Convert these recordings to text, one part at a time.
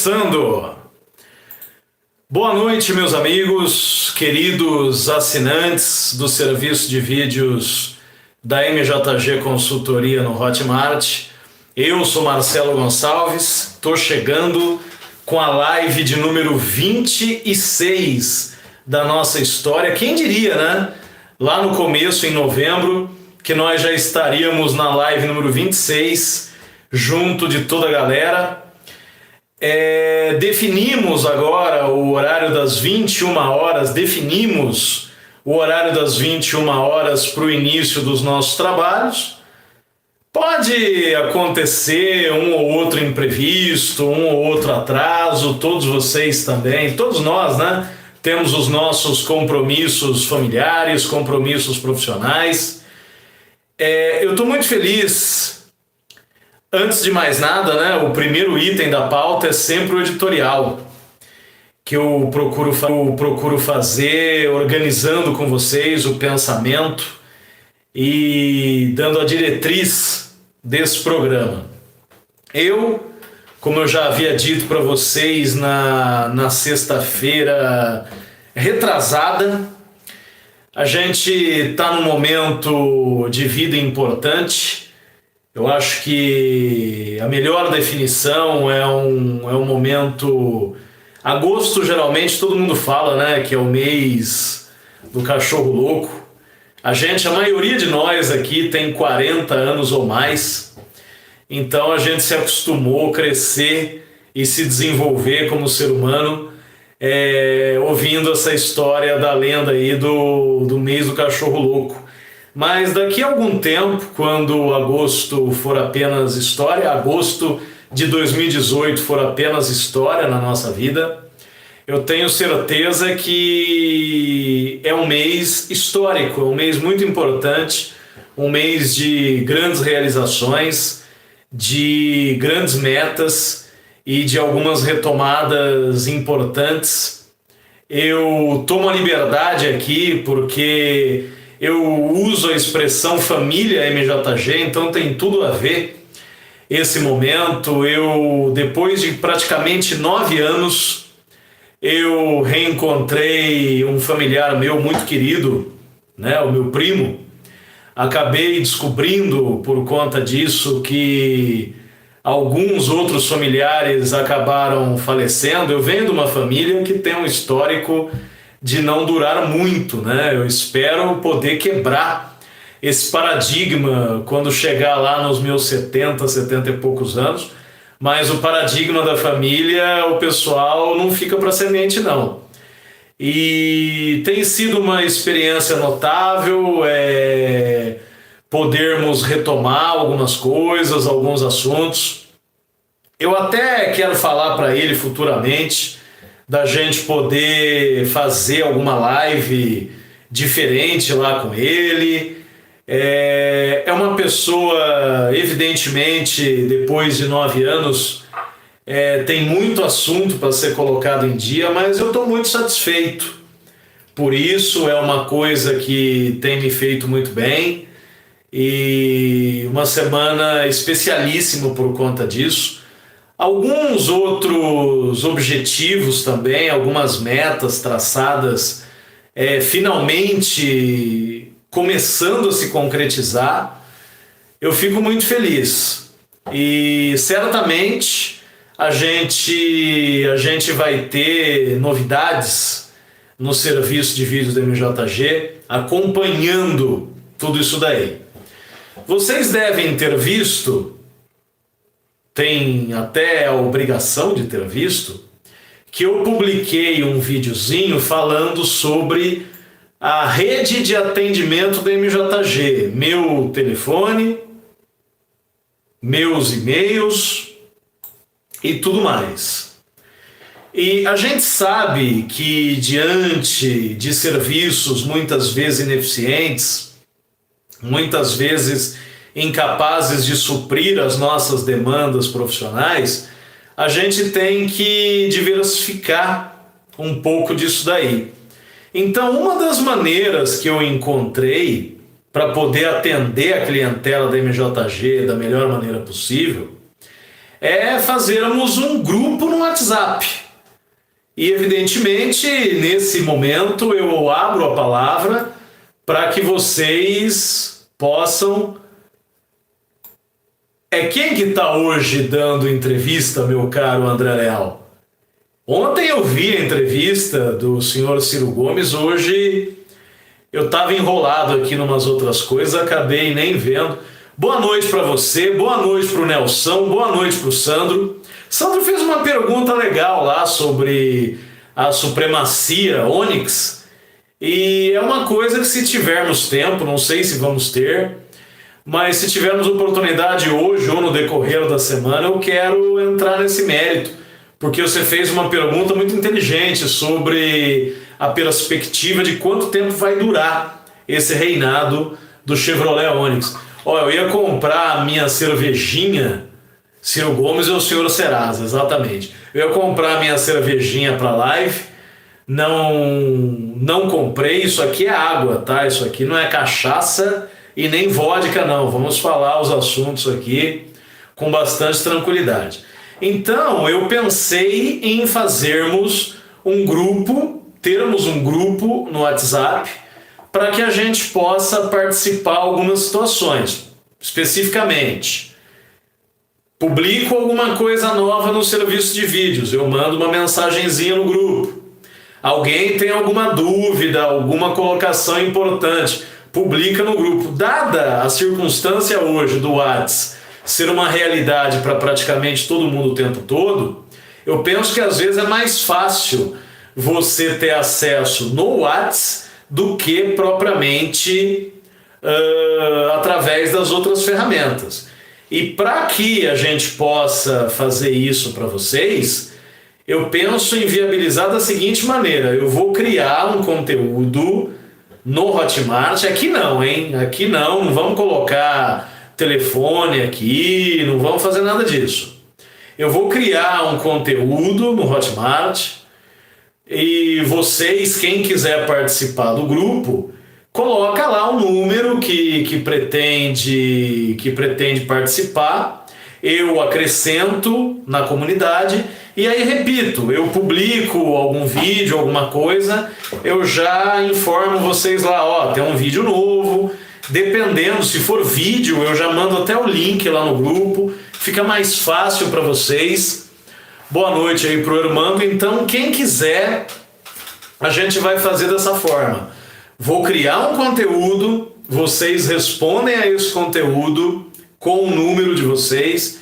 Começando! Boa noite, meus amigos, queridos assinantes do serviço de vídeos da MJG Consultoria no Hotmart. Eu sou Marcelo Gonçalves, estou chegando com a live de número 26 da nossa história. Quem diria, né? Lá no começo, em novembro, que nós já estaríamos na live número 26, junto de toda a galera. Definimos agora o horário das 21 horas, definimos o horário das 21 horas para o início dos nossos trabalhos. Pode acontecer um ou outro imprevisto, um ou outro atraso, todos vocês também, todos nós, né? Temos os nossos compromissos familiares, compromissos profissionais. Eu estou muito feliz. Antes de mais nada, né, o primeiro item da pauta é sempre o editorial, que eu procuro fazer organizando com vocês o pensamento e dando a diretriz desse programa. Como eu já havia dito para vocês na sexta-feira retrasada, a gente está num momento de vida importante. Eu acho que a melhor definição é um momento... Agosto, geralmente, todo mundo fala, né, que é o mês do cachorro louco. A maioria de nós aqui tem 40 anos ou mais, então a gente se acostumou a crescer e se desenvolver como ser humano, ouvindo essa história da lenda aí do mês do cachorro louco. Mas daqui a algum tempo, quando agosto for apenas história, agosto de 2018 for apenas história na nossa vida, eu tenho certeza que é um mês histórico, é um mês muito importante, um mês de grandes realizações, de grandes metas e de algumas retomadas importantes. Eu tomo a liberdade aqui porque eu uso a expressão família MJG, então tem tudo a ver esse momento. Depois de praticamente 9 anos, eu reencontrei um familiar meu muito querido, né, o meu primo. Acabei descobrindo por conta disso que alguns outros familiares acabaram falecendo. Eu venho de uma família que tem um histórico de não durar muito, né? Eu espero poder quebrar esse paradigma quando chegar lá nos meus 70 e poucos anos, mas o paradigma da família, o pessoal não fica para semente, não. E tem sido uma experiência notável, podermos retomar algumas coisas, alguns assuntos. Eu até quero falar para ele futuramente da gente poder fazer alguma live diferente lá com ele. É uma pessoa, evidentemente, depois de 9 anos, tem muito assunto para ser colocado em dia, mas eu estou muito satisfeito. Por isso, é uma coisa que tem me feito muito bem e uma semana especialíssima por conta disso. Alguns outros objetivos também, algumas metas traçadas, finalmente começando a se concretizar. Eu fico muito feliz e certamente a gente vai ter novidades no serviço de vídeos da MJG acompanhando tudo isso daí. Vocês devem ter visto, tem até a obrigação de ter visto, que eu publiquei um videozinho falando sobre a rede de atendimento da MJG, meu telefone, meus e-mails e tudo mais. E a gente sabe que diante de serviços muitas vezes ineficientes, muitas vezes incapazes de suprir as nossas demandas profissionais, a gente tem que diversificar um pouco disso daí. Então, uma das maneiras que eu encontrei para poder atender a clientela da MJG da melhor maneira possível é fazermos um grupo no WhatsApp. E evidentemente, nesse momento, eu abro a palavra para que vocês possam... Quem que está hoje dando entrevista, meu caro André Leal? Ontem eu vi a entrevista do senhor Ciro Gomes, hoje eu estava enrolado aqui em umas outras coisas, acabei nem vendo. Boa noite para você, boa noite para o Nelson, boa noite para o Sandro. Sandro fez uma pergunta legal lá sobre a supremacia Onix, e é uma coisa que, se tivermos tempo, não sei se vamos ter, mas se tivermos oportunidade hoje ou no decorrer da semana, eu quero entrar nesse mérito, porque você fez uma pergunta muito inteligente sobre a perspectiva de quanto tempo vai durar esse reinado do Chevrolet Onix. Eu ia comprar a minha cervejinha, Ciro Gomes ou o senhor Serasa, exatamente. Eu ia comprar a minha cervejinha para live, não comprei. Isso aqui é água, tá? Isso aqui não é cachaça e nem vodka, não. Vamos falar os assuntos aqui com bastante tranquilidade. Então, eu pensei em fazermos um grupo, termos um grupo no WhatsApp, para que a gente possa participar de algumas situações. Especificamente, publico alguma coisa nova no serviço de vídeos, eu mando uma mensagenzinha no grupo. Alguém tem alguma dúvida, alguma colocação importante, publica no grupo. Dada a circunstância hoje do WhatsApp ser uma realidade para praticamente todo mundo o tempo todo, eu penso que às vezes é mais fácil você ter acesso no WhatsApp do que propriamente através das outras ferramentas. E para que a gente possa fazer isso para vocês, eu penso em viabilizar da seguinte maneira: eu vou criar um conteúdo no Hotmart. Aqui não, hein? Aqui não vamos colocar telefone aqui, não vamos fazer nada disso. Eu vou criar um conteúdo no Hotmart e vocês, quem quiser participar do grupo, coloca lá o número que pretende participar, eu acrescento na comunidade e aí, repito, eu publico algum vídeo, alguma coisa, eu já informo vocês lá, tem um vídeo novo. Dependendo, se for vídeo, eu já mando até o link lá no grupo, fica mais fácil para vocês. Boa noite aí pro Armando. Então, quem quiser, a gente vai fazer dessa forma. Vou criar um conteúdo, vocês respondem a esse conteúdo com o número de vocês,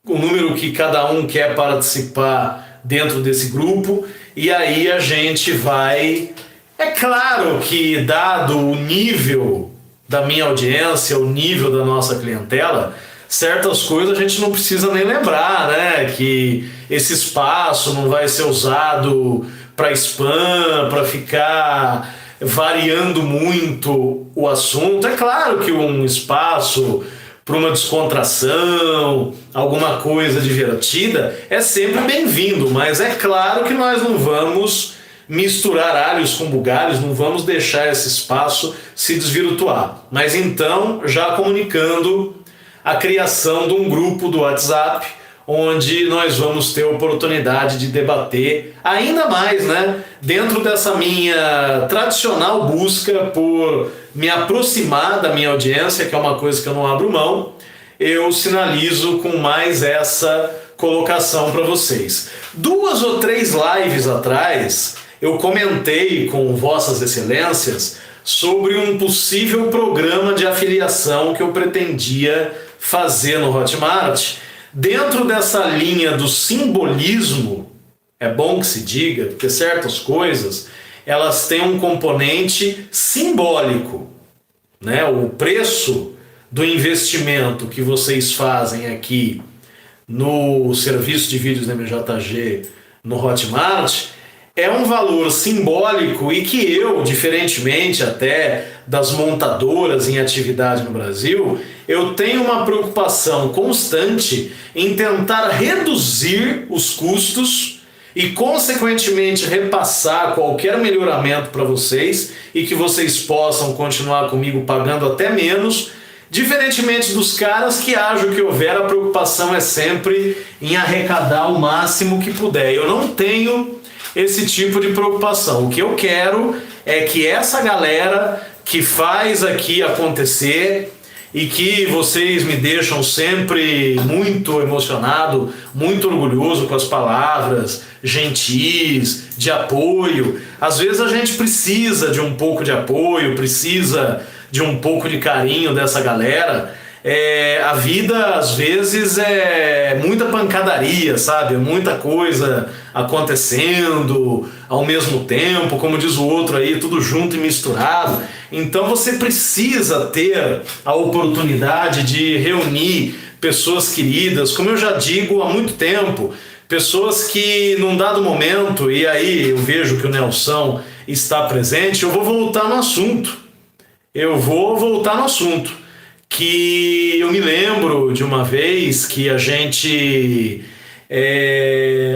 o número que cada um quer participar dentro desse grupo, e aí a gente vai... É claro que, dado o nível da minha audiência, o nível da nossa clientela, certas coisas a gente não precisa nem lembrar, né? Que esse espaço não vai ser usado para spam, para ficar variando muito o assunto. É claro que um espaço para uma descontração, alguma coisa divertida, é sempre bem-vindo, mas é claro que nós não vamos misturar alhos com bugalhos, não vamos deixar esse espaço se desvirtuar. Mas então, já comunicando a criação de um grupo do WhatsApp, onde nós vamos ter a oportunidade de debater ainda mais, né? Dentro dessa minha tradicional busca por me aproximar da minha audiência, que é uma coisa que eu não abro mão, eu sinalizo com mais essa colocação para vocês. 2 ou 3 lives atrás, eu comentei com vossas excelências sobre um possível programa de afiliação que eu pretendia fazer no Hotmart. Dentro dessa linha do simbolismo, é bom que se diga, porque certas coisas, elas têm um componente simbólico, né? O preço do investimento que vocês fazem aqui no serviço de vídeos da MJG no Hotmart é um valor simbólico e que eu, diferentemente até das montadoras em atividade no Brasil, eu tenho uma preocupação constante em tentar reduzir os custos e, consequentemente, repassar qualquer melhoramento para vocês e que vocês possam continuar comigo pagando até menos, Diferentemente dos caras que haja o que houver, a preocupação é sempre em arrecadar o máximo que puder. Eu não tenho esse tipo de preocupação. O que eu quero é que essa galera que faz aqui acontecer e que vocês me deixam sempre muito emocionado, muito orgulhoso com as palavras gentis, de apoio. Às vezes a gente precisa de um pouco de apoio, precisa de um pouco de carinho dessa galera. A vida às vezes é muita pancadaria, sabe? Muita coisa acontecendo ao mesmo tempo, como diz o outro aí, tudo junto e misturado. Então você precisa ter a oportunidade de reunir pessoas queridas, como eu já digo há muito tempo, pessoas que num dado momento, e aí eu vejo que o Nelson está presente, eu vou voltar no assunto. Que eu me lembro de uma vez que a gente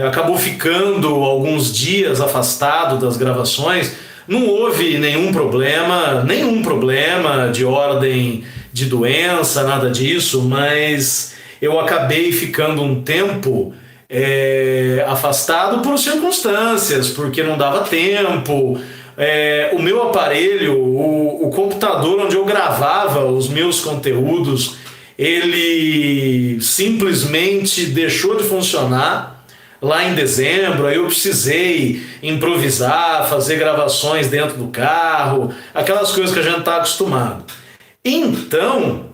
acabou ficando alguns dias afastado das gravações. Não houve nenhum problema de ordem de doença, nada disso, mas eu acabei ficando um tempo afastado por circunstâncias, porque não dava tempo. O meu aparelho, o computador onde eu gravava os meus conteúdos, ele simplesmente deixou de funcionar lá em dezembro. Aí eu precisei improvisar, fazer gravações dentro do carro, aquelas coisas que a gente está acostumado. Então,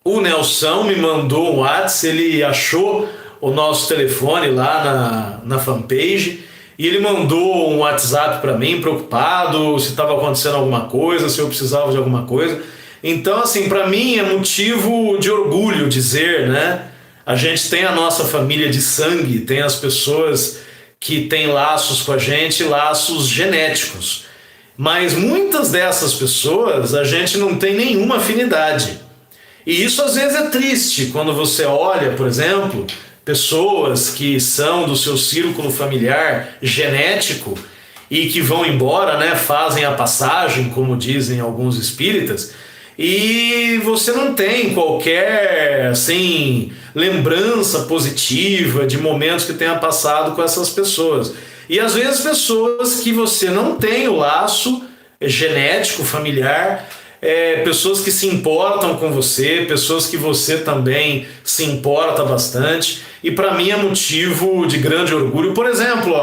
o Nelson me mandou um WhatsApp, ele achou o nosso telefone lá na fanpage, e ele mandou um WhatsApp para mim, preocupado, se estava acontecendo alguma coisa, se eu precisava de alguma coisa. Então, assim, para mim é motivo de orgulho dizer, né? A gente tem a nossa família de sangue, tem as pessoas que têm laços com a gente, laços genéticos. Mas muitas dessas pessoas a gente não tem nenhuma afinidade. E isso às vezes é triste, quando você olha, por exemplo, pessoas que são do seu círculo familiar genético e que vão embora, né, fazem a passagem, como dizem alguns espíritas, e você não tem qualquer assim lembrança positiva de momentos que tenha passado com essas pessoas. E às vezes pessoas que você não tem o laço genético familiar, pessoas que se importam com você, pessoas que você também se importa bastante, e para mim é motivo de grande orgulho. Por exemplo,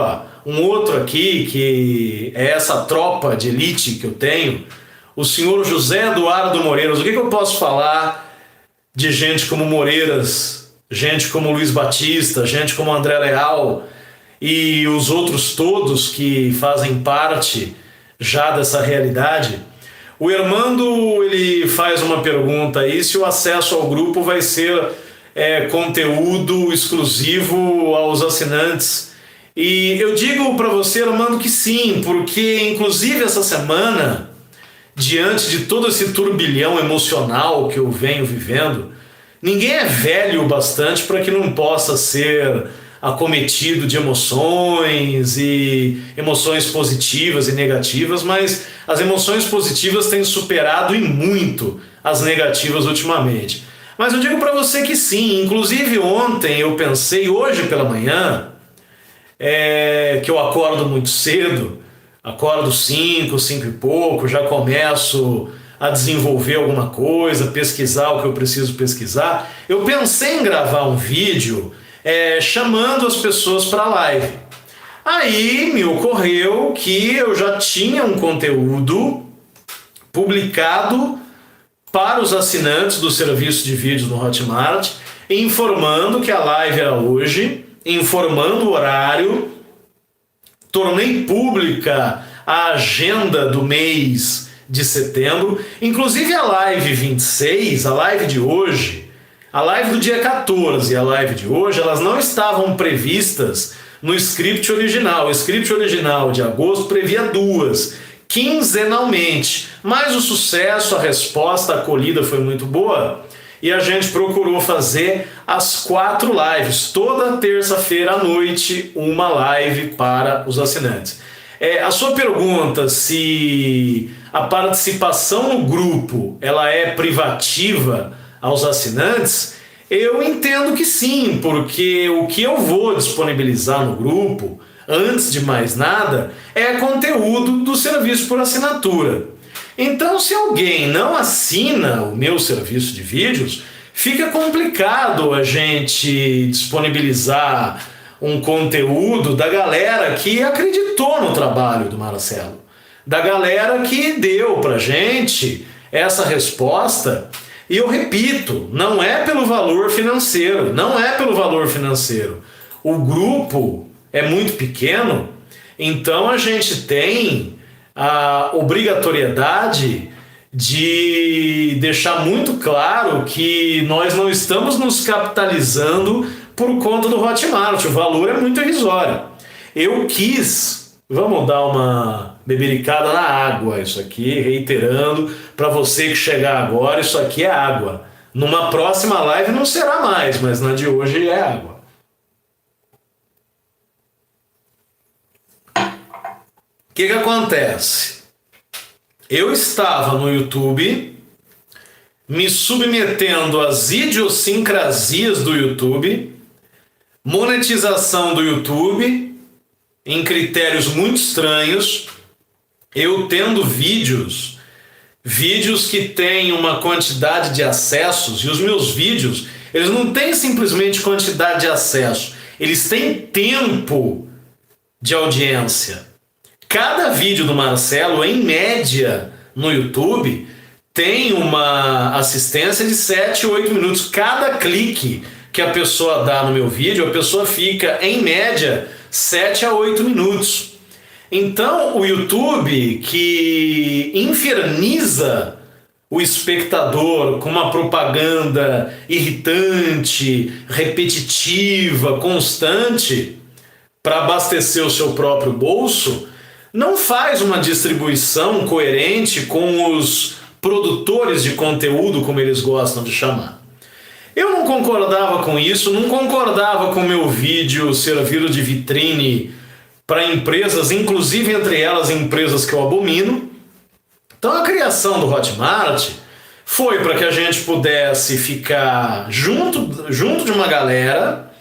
um outro aqui, que é essa tropa de elite que eu tenho, o senhor José Eduardo Moreiras. O que eu posso falar de gente como Moreiras, gente como Luiz Batista, gente como André Leal e os outros todos que fazem parte já dessa realidade? O Hermando, ele faz uma pergunta aí, se o acesso ao grupo vai ser conteúdo exclusivo aos assinantes. E eu digo para você, Hermando, que sim, porque inclusive essa semana, diante de todo esse turbilhão emocional que eu venho vivendo, ninguém é velho o bastante para que não possa ser acometido de emoções, e emoções positivas e negativas, mas as emoções positivas têm superado e muito as negativas ultimamente. Mas eu digo para você que sim, inclusive ontem eu pensei, hoje pela manhã, que eu acordo muito cedo, acordo 5 e pouco, já começo a desenvolver alguma coisa, pesquisar o que eu preciso pesquisar. Eu pensei em gravar um vídeo chamando as pessoas para a live. Aí me ocorreu que eu já tinha um conteúdo publicado para os assinantes do serviço de vídeo do Hotmart, informando que a live era hoje, informando o horário, tornei pública a agenda do mês de setembro, inclusive a live 26, a live de hoje, a live do dia 14 e a live de hoje, elas não estavam previstas no script original. O script original de agosto previa 2, quinzenalmente, mas o sucesso, a resposta, a acolhida foi muito boa e a gente procurou fazer as 4 lives, toda terça-feira à noite, uma live para os assinantes. A sua pergunta se a participação no grupo ela é privativa aos assinantes, eu entendo que sim, porque o que eu vou disponibilizar no grupo, antes de mais nada, é conteúdo do serviço por assinatura. Então, se alguém não assina o meu serviço de vídeos, fica complicado a gente disponibilizar um conteúdo da galera que acreditou no trabalho do Marcelo, da galera que deu pra gente essa resposta. E eu repito, não é pelo valor financeiro, não é pelo valor financeiro. O grupo é muito pequeno, então a gente tem a obrigatoriedade de deixar muito claro que nós não estamos nos capitalizando por conta do Hotmart, o valor é muito irrisório. Eu quis, vamos dar uma bebericada na água, isso aqui, reiterando, para você que chegar agora, isso aqui é água. Numa próxima live não será mais, mas na de hoje é água. O que acontece? Eu estava no YouTube, me submetendo às idiosincrasias do YouTube, monetização do YouTube, em critérios muito estranhos, eu tendo vídeos que têm uma quantidade de acessos, e os meus vídeos, eles não têm simplesmente quantidade de acesso, eles têm tempo de audiência. Cada vídeo do Marcelo, em média, no YouTube, tem uma assistência de 7 ou 8 minutos. Cada clique que a pessoa dá no meu vídeo, a pessoa fica, em média, 7 a 8 minutos. Então, o YouTube, que inferniza o espectador com uma propaganda irritante, repetitiva, constante, para abastecer o seu próprio bolso, não faz uma distribuição coerente com os produtores de conteúdo, como eles gostam de chamar. Eu não concordava com isso, não concordava com o meu vídeo servir de vitrine para empresas, inclusive entre elas empresas que eu abomino. Então a criação do Hotmart foi para que a gente pudesse ficar junto de uma galera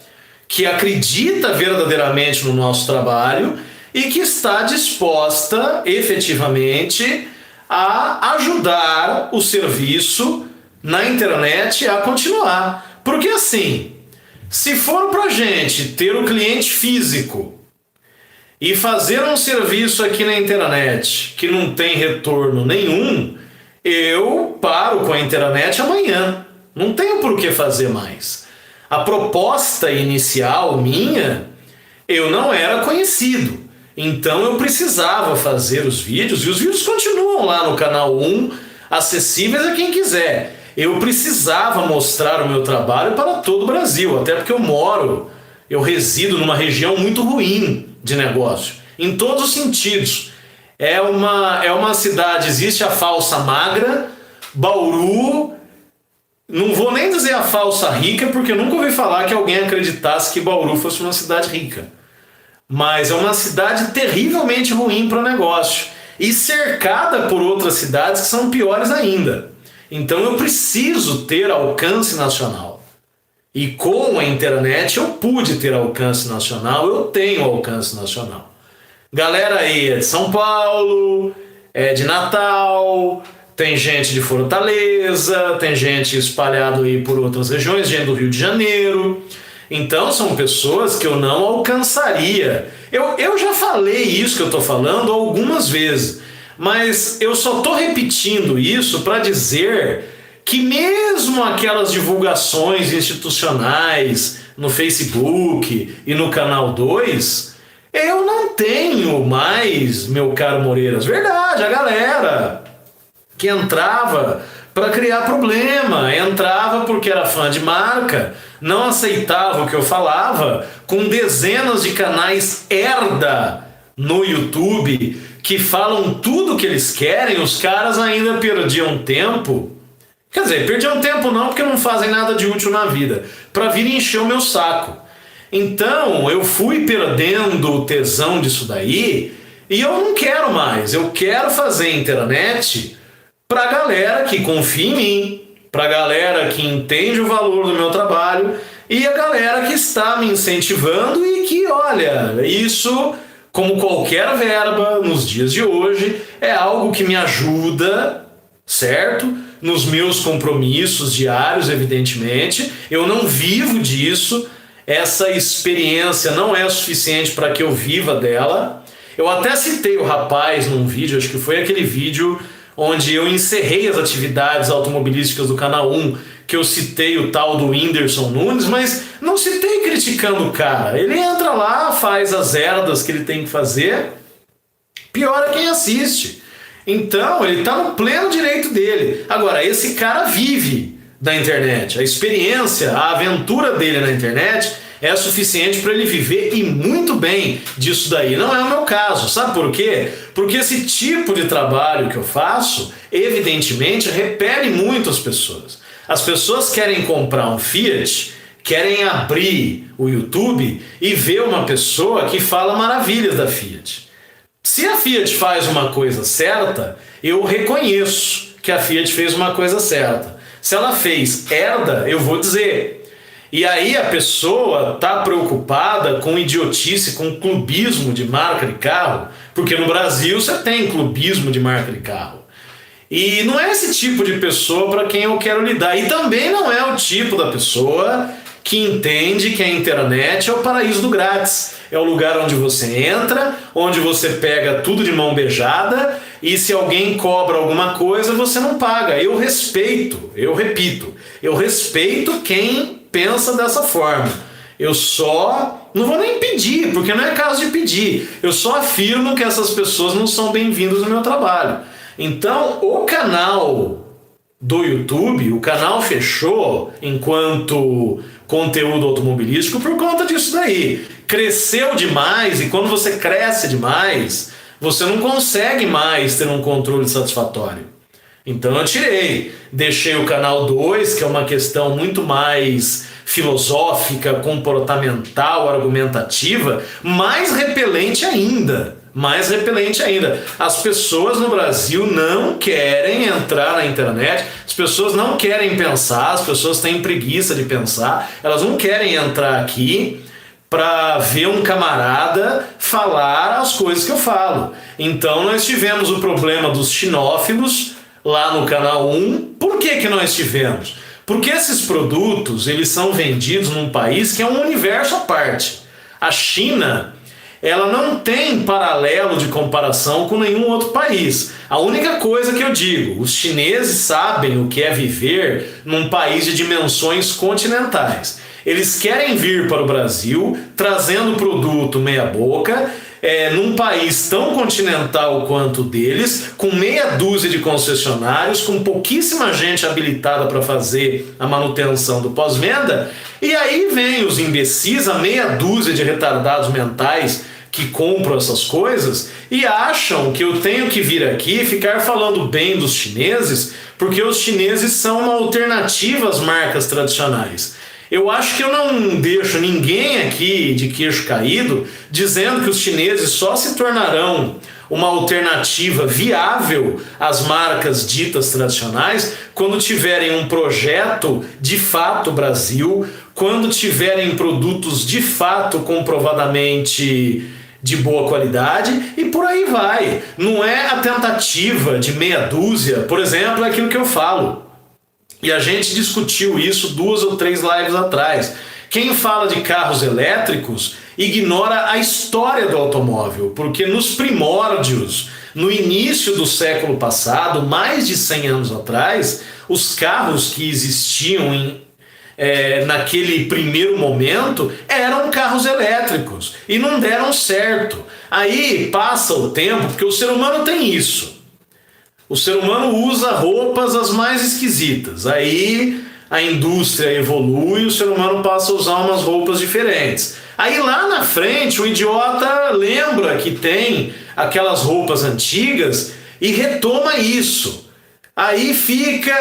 que acredita verdadeiramente no nosso trabalho e que está disposta efetivamente a ajudar o serviço na internet a continuar. Porque assim, se for pra gente ter o cliente físico e fazer um serviço aqui na internet que não tem retorno nenhum, eu paro com a internet amanhã. Não tenho por que fazer mais. A proposta inicial minha, eu não era conhecido. Então eu precisava fazer os vídeos, e os vídeos continuam lá no canal 1, acessíveis a quem quiser. Eu precisava mostrar o meu trabalho para todo o Brasil, até porque eu resido numa região muito ruim de negócio, em todos os sentidos. É uma cidade, existe a falsa magra, Bauru, não vou nem dizer a falsa rica, porque eu nunca ouvi falar que alguém acreditasse que Bauru fosse uma cidade rica. Mas é uma cidade terrivelmente ruim para o negócio, e cercada por outras cidades que são piores ainda. Então eu preciso ter alcance nacional. E com a internet eu pude ter alcance nacional, eu tenho alcance nacional. Galera aí é de São Paulo, é de Natal, tem gente de Fortaleza, tem gente espalhada aí por outras regiões, gente do Rio de Janeiro. Então são pessoas que eu não alcançaria. Eu já falei isso que eu estou falando algumas vezes, mas eu só estou repetindo isso para dizer que mesmo aquelas divulgações institucionais no Facebook e no Canal 2, eu não tenho mais, meu caro Moreiras. Verdade, a galera que entrava para criar problema, entrava porque era fã de marca, não aceitava o que eu falava, com dezenas de canais herda no YouTube que falam tudo o que eles querem, os caras ainda perdiam tempo. Quer dizer, perdiam tempo não, porque não fazem nada de útil na vida, para vir encher o meu saco. Então eu fui perdendo o tesão disso daí, E eu não quero mais, eu quero fazer internet para galera que confia em mim, para galera que entende o valor do meu trabalho e a galera que está me incentivando e que, olha, isso, como qualquer verba nos dias de hoje, é algo que me ajuda, certo? Nos meus compromissos diários, evidentemente. Eu não vivo disso, essa experiência não é suficiente para que eu viva dela. Eu até citei o rapaz num vídeo, acho que foi aquele vídeo onde eu encerrei as atividades automobilísticas do Canal 1, que eu citei o tal do Whindersson Nunes, mas não citei criticando o cara. Ele entra lá, faz as herdas que ele tem que fazer, pior é quem assiste. Então, ele está no pleno direito dele. Agora, esse cara vive da internet. A experiência, a aventura dele na internet é suficiente para ele viver e muito bem disso daí. Não é o meu caso. Sabe por quê? Porque esse tipo de trabalho que eu faço, evidentemente, repele muito as pessoas. As pessoas querem comprar um Fiat, querem abrir o YouTube e ver uma pessoa que fala maravilhas da Fiat. Se a Fiat faz uma coisa certa, eu reconheço que a Fiat fez uma coisa certa. Se ela fez herda, eu vou dizer. E aí a pessoa está preocupada com idiotice, com clubismo de marca de carro, porque no Brasil você tem clubismo de marca de carro. E não é esse tipo de pessoa para quem eu quero lidar. E também não é o tipo da pessoa que entende que a internet é o paraíso do grátis. É o lugar onde você entra, onde você pega tudo de mão beijada e se alguém cobra alguma coisa, você não paga. Eu respeito, eu repito, eu respeito quem pensa dessa forma. Eu só não vou nem pedir, porque não é caso de pedir. Eu só afirmo que essas pessoas não são bem-vindas no meu trabalho. Então, o canal do YouTube, o canal fechou enquanto conteúdo automobilístico por conta disso daí. Cresceu demais e quando você cresce demais, você não consegue mais ter um controle satisfatório. Então eu tirei, deixei o canal 2, que é uma questão muito mais filosófica, comportamental, argumentativa, mais repelente ainda. Mais repelente ainda. As pessoas no Brasil não querem entrar na internet, as pessoas não querem pensar, as pessoas têm preguiça de pensar, elas não querem entrar aqui para ver um camarada falar as coisas que eu falo. Então nós tivemos o problema dos xenófilos lá no Canal 1. Por que nós tivemos? Porque esses produtos eles são vendidos num país que é um universo à parte. A China, ela não tem paralelo de comparação com nenhum outro país. A única coisa que eu digo, os chineses sabem o que é viver num país de dimensões continentais. Eles querem vir para o Brasil trazendo produto meia boca, num país tão continental quanto o deles, com meia dúzia de concessionários, com pouquíssima gente habilitada para fazer a manutenção do pós-venda, e aí vem os imbecis, a meia dúzia de retardados mentais que compram essas coisas e acham que eu tenho que vir aqui e ficar falando bem dos chineses, porque os chineses são uma alternativa às marcas tradicionais. Eu acho que eu não deixo ninguém aqui de queixo caído dizendo que os chineses só se tornarão uma alternativa viável às marcas ditas tradicionais quando tiverem um projeto de fato Brasil, quando tiverem produtos de fato comprovadamente de boa qualidade e por aí vai. Não é a tentativa de meia dúzia, por exemplo, é aquilo que eu falo. E a gente discutiu isso 2 ou 3 lives atrás. Quem fala de carros elétricos ignora a história do automóvel, porque nos primórdios, no início do século passado, mais de 100 anos atrás, os carros que existiam naquele primeiro momento eram carros elétricos e não deram certo. Aí passa o tempo, porque o ser humano tem isso. O ser humano usa roupas as mais esquisitas. Aí a indústria evolui, o ser humano passa a usar umas roupas diferentes. Aí lá na frente o idiota lembra que tem aquelas roupas antigas e retoma isso. Aí fica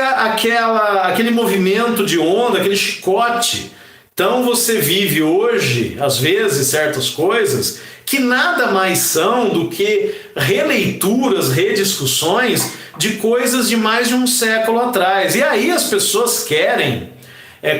aquele movimento de onda, aquele chicote Então você vive hoje, às vezes, certas coisas que nada mais são do que releituras, rediscussões de coisas de mais de um século atrás. E aí as pessoas querem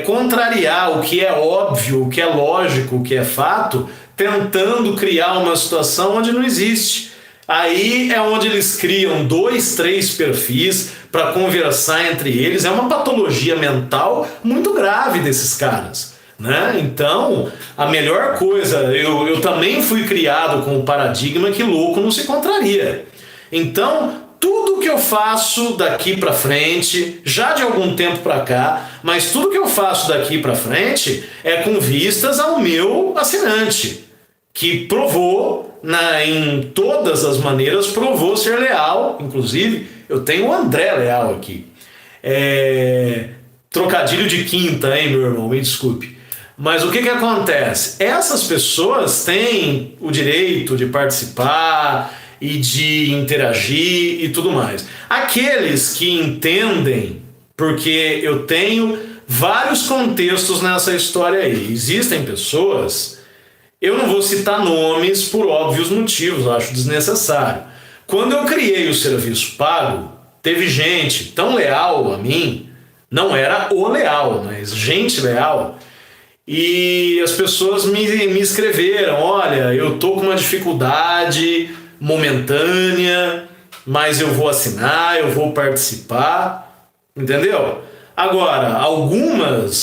contrariar o que é óbvio, o que é lógico, o que é fato, tentando criar uma situação onde não existe. Aí é onde eles criam 2, 3 perfis para conversar entre eles. É uma patologia mental muito grave desses caras, né? Então, a melhor coisa, eu também fui criado com o paradigma que louco não se contraria. Então, tudo que eu faço daqui para frente, já de algum tempo para cá, mas tudo que eu faço daqui para frente é com vistas ao meu assinante, que provou, em todas as maneiras, provou ser leal. Inclusive, eu tenho o André Leal aqui. Trocadilho de quinta, hein, meu irmão? Me desculpe. Mas o que acontece? Essas pessoas têm o direito de participar e de interagir e tudo mais. Aqueles que entendem, porque eu tenho vários contextos nessa história aí. Existem pessoas, eu não vou citar nomes por óbvios motivos, acho desnecessário. Quando eu criei o serviço pago, teve gente tão leal a mim, não era o leal, mas gente leal. E as pessoas me escreveram: olha, eu tô com uma dificuldade momentânea, mas eu vou assinar, eu vou participar, entendeu? Agora,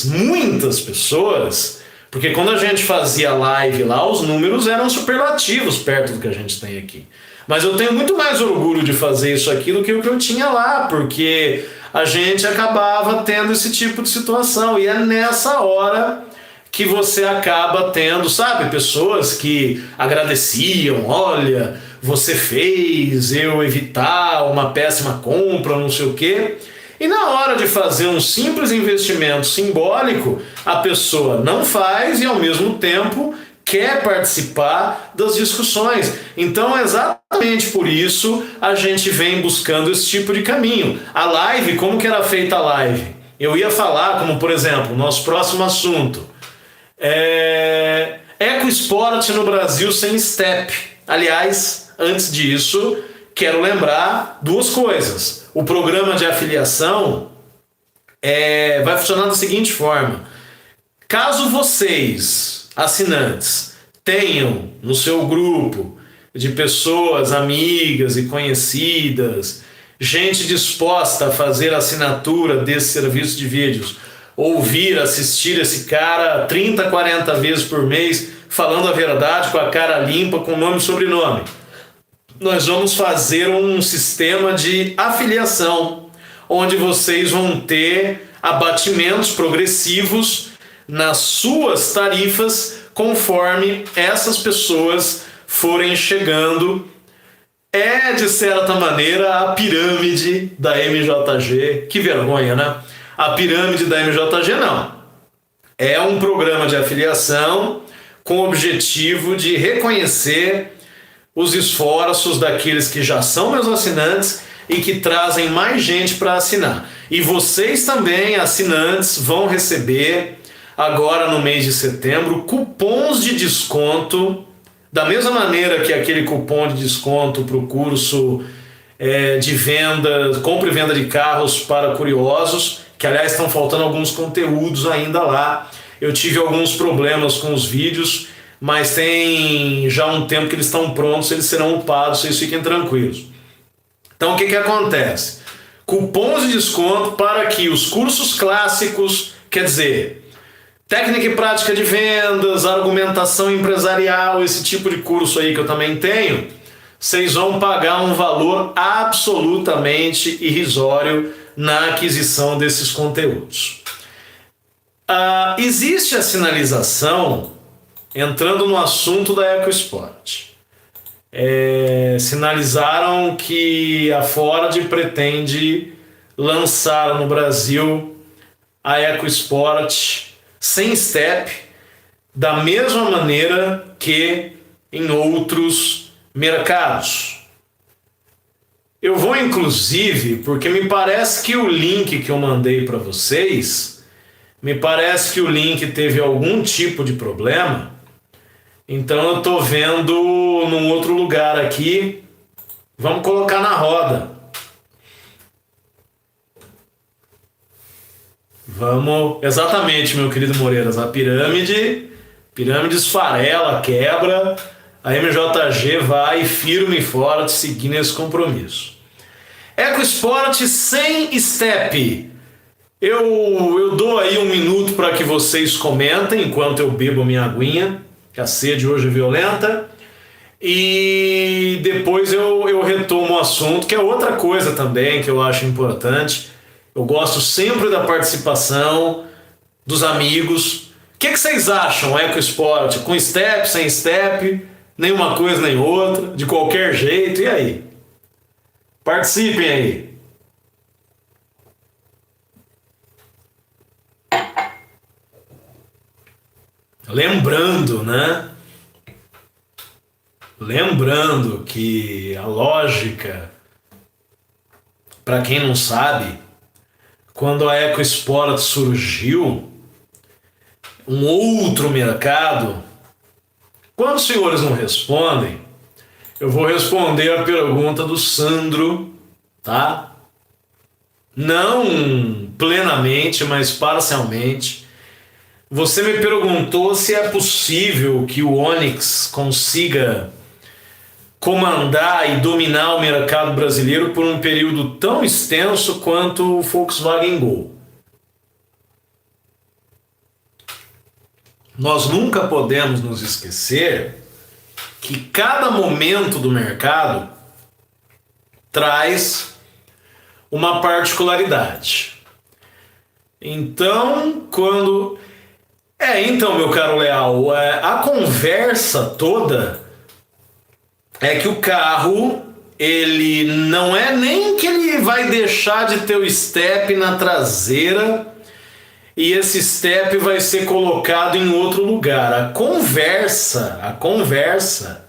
muitas pessoas, porque quando a gente fazia live lá, os números eram superlativos perto do que a gente tem aqui. Mas eu tenho muito mais orgulho de fazer isso aqui do que o que eu tinha lá, porque a gente acabava tendo esse tipo de situação, e é nessa hora que você acaba tendo, sabe, pessoas que agradeciam: olha, você fez eu evitar uma péssima compra, não sei o quê. E na hora de fazer um simples investimento simbólico, a pessoa não faz e ao mesmo tempo quer participar das discussões. Então, exatamente por isso a gente vem buscando esse tipo de caminho. A live, como que era feita a live? Eu ia falar, como por exemplo, nosso próximo assunto, EcoSport no Brasil sem step. Aliás, antes disso, quero lembrar 2 coisas. O programa de afiliação vai funcionar da seguinte forma: caso vocês, assinantes, tenham no seu grupo de pessoas amigas e conhecidas, gente disposta a fazer assinatura desse serviço de vídeos, ouvir, assistir esse cara 30, 40 vezes por mês, falando a verdade, com a cara limpa, com nome e sobrenome, nós vamos fazer um sistema de afiliação, onde vocês vão ter abatimentos progressivos nas suas tarifas, conforme essas pessoas forem chegando. É, de certa maneira, a pirâmide da MJG. Que vergonha, né? A pirâmide da MJG não. É um programa de afiliação com o objetivo de reconhecer os esforços daqueles que já são meus assinantes e que trazem mais gente para assinar. E vocês também, assinantes, vão receber agora no mês de setembro cupons de desconto, da mesma maneira que aquele cupom de desconto para o curso de venda, compra e venda de carros para curiosos, que aliás estão faltando alguns conteúdos ainda lá. Eu tive alguns problemas com os vídeos, mas tem já um tempo que eles estão prontos, eles serão upados, vocês fiquem tranquilos. Então o que acontece? Cupons de desconto para que os cursos clássicos, quer dizer, técnica e prática de vendas, argumentação empresarial, esse tipo de curso aí que eu também tenho, vocês vão pagar um valor absolutamente irrisório na aquisição desses conteúdos. Existe a sinalização, entrando no assunto da EcoSport. Sinalizaram que a Ford pretende lançar no Brasil a EcoSport sem step, da mesma maneira que em outros mercados. Eu vou inclusive, porque me parece que o link que eu mandei para vocês Me parece que o link teve algum tipo de problema, então eu estou vendo num outro lugar aqui. Vamos colocar na roda. Vamos, exatamente, meu querido Moreiras, a pirâmide esfarela, quebra, a MJG vai firme e forte seguindo esse compromisso. EcoSport sem step. Eu dou aí um minuto para que vocês comentem enquanto eu bebo minha aguinha, que a sede hoje é violenta, e depois eu retomo o assunto, que é outra coisa também que eu acho importante. Eu gosto sempre da participação dos amigos. O que vocês acham, EcoSport? Com step, sem step, nenhuma coisa nem outra, de qualquer jeito, e aí? Participem aí. Lembrando, né? Lembrando que a lógica, para quem não sabe, quando a EcoSport surgiu, um outro mercado, quando os senhores não respondem, eu vou responder a pergunta do Sandro, tá? Não plenamente, mas parcialmente. Você me perguntou se é possível que o Onix consiga comandar e dominar o mercado brasileiro por um período tão extenso quanto o Volkswagen Gol. Nós nunca podemos nos esquecer que cada momento do mercado traz uma particularidade. Então, meu caro Leal, a conversa toda é que o carro, ele não é nem que ele vai deixar de ter o step na traseira e esse step vai ser colocado em outro lugar. A conversa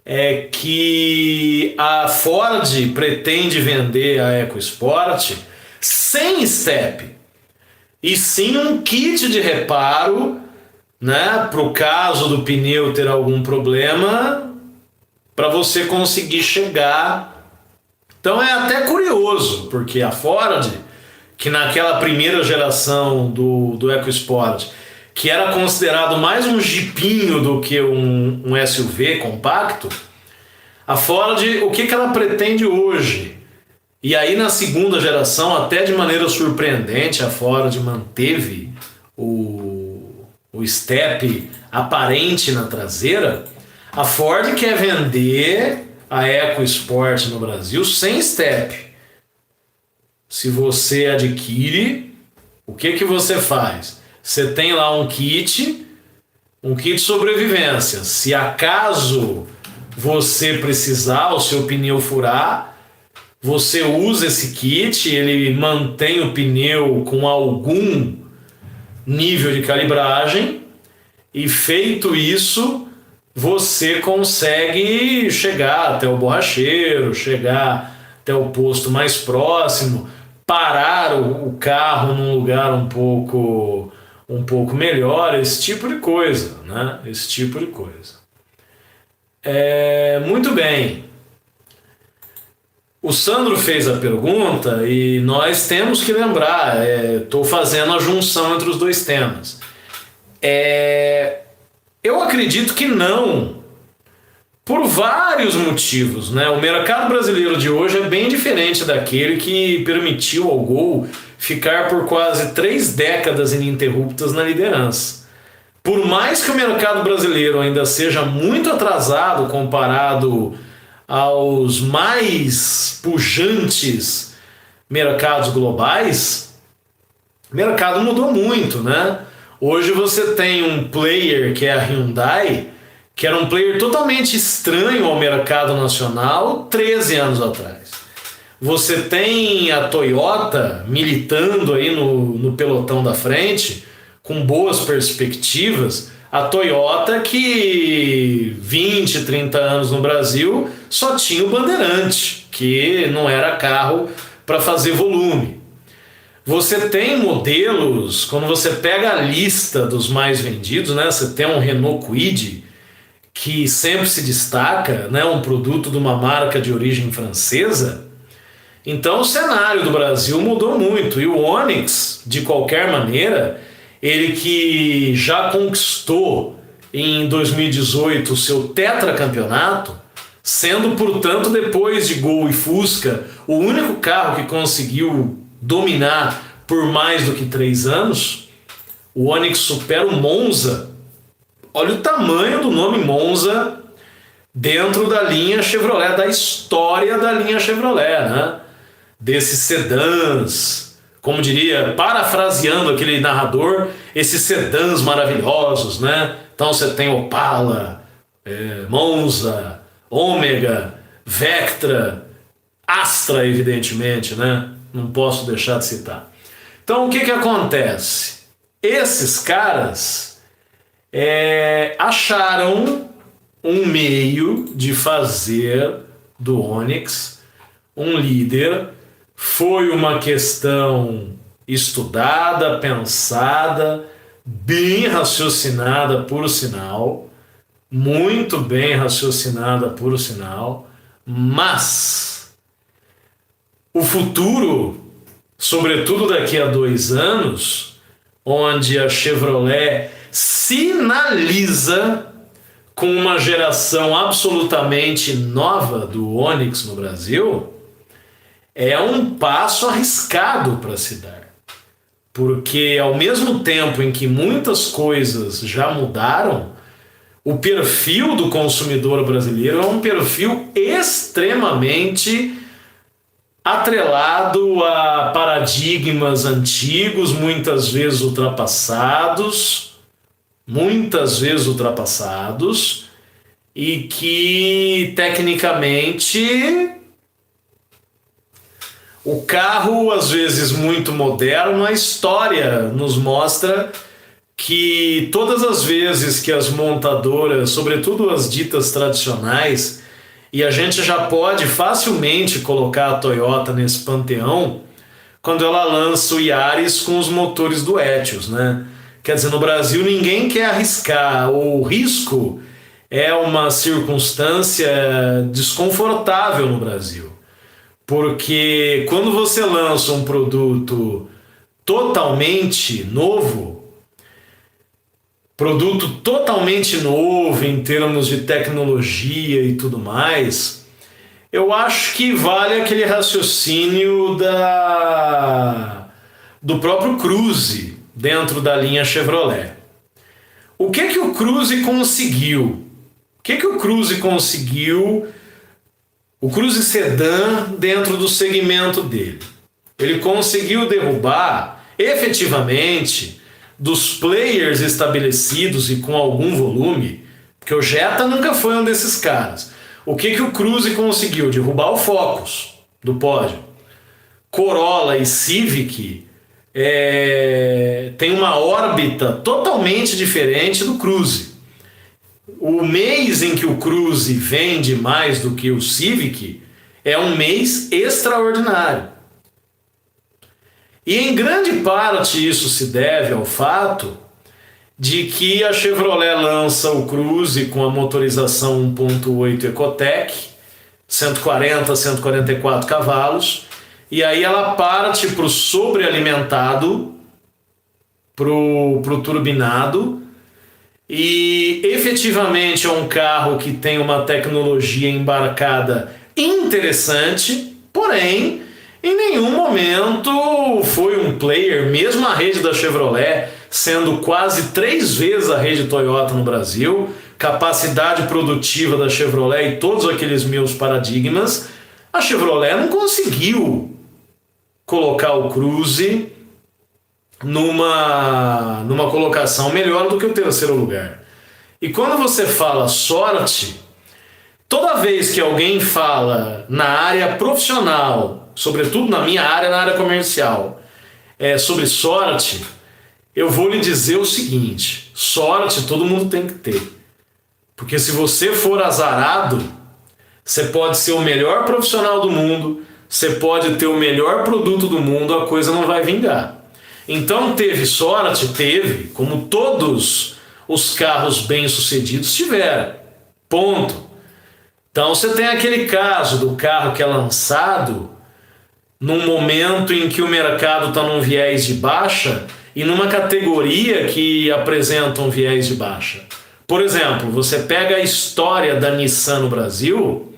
é que a Ford pretende vender a EcoSport sem step, e sim um kit de reparo, né, para o caso do pneu ter algum problema, para você conseguir chegar. Então é até curioso, porque a Ford, que naquela primeira geração do EcoSport, que era considerado mais um jipinho do que um SUV compacto, a Ford, o que ela pretende hoje? E aí na segunda geração, até de maneira surpreendente, a Ford manteve o step aparente na traseira. A Ford quer vender a EcoSport no Brasil sem step. Se você adquire, o que você faz? Você tem lá um kit sobrevivência. Se acaso você precisar, o seu pneu furar, você usa esse kit, ele mantém o pneu com algum nível de calibragem, e feito isso, você consegue chegar até o borracheiro, chegar até o posto mais próximo, parar o carro num lugar um pouco melhor, esse tipo de coisa, né? Esse tipo de coisa. Muito bem. O Sandro fez a pergunta e nós temos que lembrar, estou fazendo a junção entre os dois temas. Eu acredito que não, por vários motivos, né? O mercado brasileiro de hoje é bem diferente daquele que permitiu ao Gol ficar por quase 3 décadas ininterruptas na liderança. Por mais que o mercado brasileiro ainda seja muito atrasado comparado aos mais pujantes mercados globais, o mercado mudou muito, né? Hoje você tem um player que é a Hyundai, que era um player totalmente estranho ao mercado nacional 13 anos atrás. Você tem a Toyota militando aí no pelotão da frente, com boas perspectivas. A Toyota que 20, 30 anos no Brasil só tinha o Bandeirante, que não era carro para fazer volume. Você tem modelos, quando você pega a lista dos mais vendidos, né? Você tem um Renault Kwid, que sempre se destaca, né? Um produto de uma marca de origem francesa. Então o cenário do Brasil mudou muito. E o Onix, de qualquer maneira, ele que já conquistou em 2018 o seu tetracampeonato, sendo, portanto, depois de Gol e Fusca, o único carro que conseguiu dominar por mais do que 3 anos, o Onix supera o Monza. Olha o tamanho do nome Monza dentro da linha Chevrolet, da história da linha Chevrolet, né? Desses sedãs, como diria, parafraseando aquele narrador, esses sedãs maravilhosos, né? Então você tem Opala, Monza, Ômega, Vectra, Astra, evidentemente, né? Não posso deixar de citar. Então o que acontece? Esses caras acharam um meio de fazer do Onix um líder. Foi uma questão estudada, pensada, bem raciocinada, por sinal, muito bem raciocinada, por sinal, mas o futuro, sobretudo daqui a 2 anos, onde a Chevrolet sinaliza com uma geração absolutamente nova do Onix no Brasil, é um passo arriscado para se dar. Porque ao mesmo tempo em que muitas coisas já mudaram, o perfil do consumidor brasileiro é um perfil extremamente atrelado a paradigmas antigos, muitas vezes ultrapassados, e que tecnicamente o carro, às vezes muito moderno, a história nos mostra que todas as vezes que as montadoras, sobretudo as ditas tradicionais, e a gente já pode facilmente colocar a Toyota nesse panteão, quando ela lança o Yaris com os motores do Etios, né? Quer dizer, no Brasil ninguém quer arriscar, o risco é uma circunstância desconfortável no Brasil. Porque quando você lança um produto totalmente novo em termos de tecnologia e tudo mais, eu acho que vale aquele raciocínio do próprio Cruze dentro da linha Chevrolet. O que o Cruze conseguiu? O Cruze Sedan dentro do segmento dele. Ele conseguiu derrubar, efetivamente, dos players estabelecidos e com algum volume, porque o Jetta nunca foi um desses caras. O que o Cruze conseguiu? Derrubar o Focus do pódio. Corolla e Civic tem uma órbita totalmente diferente do Cruze. O mês em que o Cruze vende mais do que o Civic é um mês extraordinário. E em grande parte isso se deve ao fato de que a Chevrolet lança o Cruze com a motorização 1.8 Ecotec, 140, 144 cavalos, e aí ela parte para o sobrealimentado, para o turbinado, e efetivamente é um carro que tem uma tecnologia embarcada interessante, porém em nenhum momento foi um player, mesmo a rede da Chevrolet sendo quase 3 vezes a rede Toyota no Brasil, capacidade produtiva da Chevrolet e todos aqueles meus paradigmas, a Chevrolet não conseguiu colocar o Cruze numa colocação melhor do que o 3º lugar. E quando você fala sorte, toda vez que alguém fala na área profissional, sobretudo na minha área, na área comercial, sobre sorte, eu vou lhe dizer o seguinte: sorte todo mundo tem que ter. Porque se você for azarado, você pode ser o melhor profissional do mundo, você pode ter o melhor produto do mundo, a coisa não vai vingar. Então teve sorte? Teve, como todos os carros bem-sucedidos tiveram. Ponto. Então você tem aquele caso do carro que é lançado num momento em que o mercado está num viés de baixa e numa categoria que apresenta um viés de baixa. Por exemplo, você pega a história da Nissan no Brasil,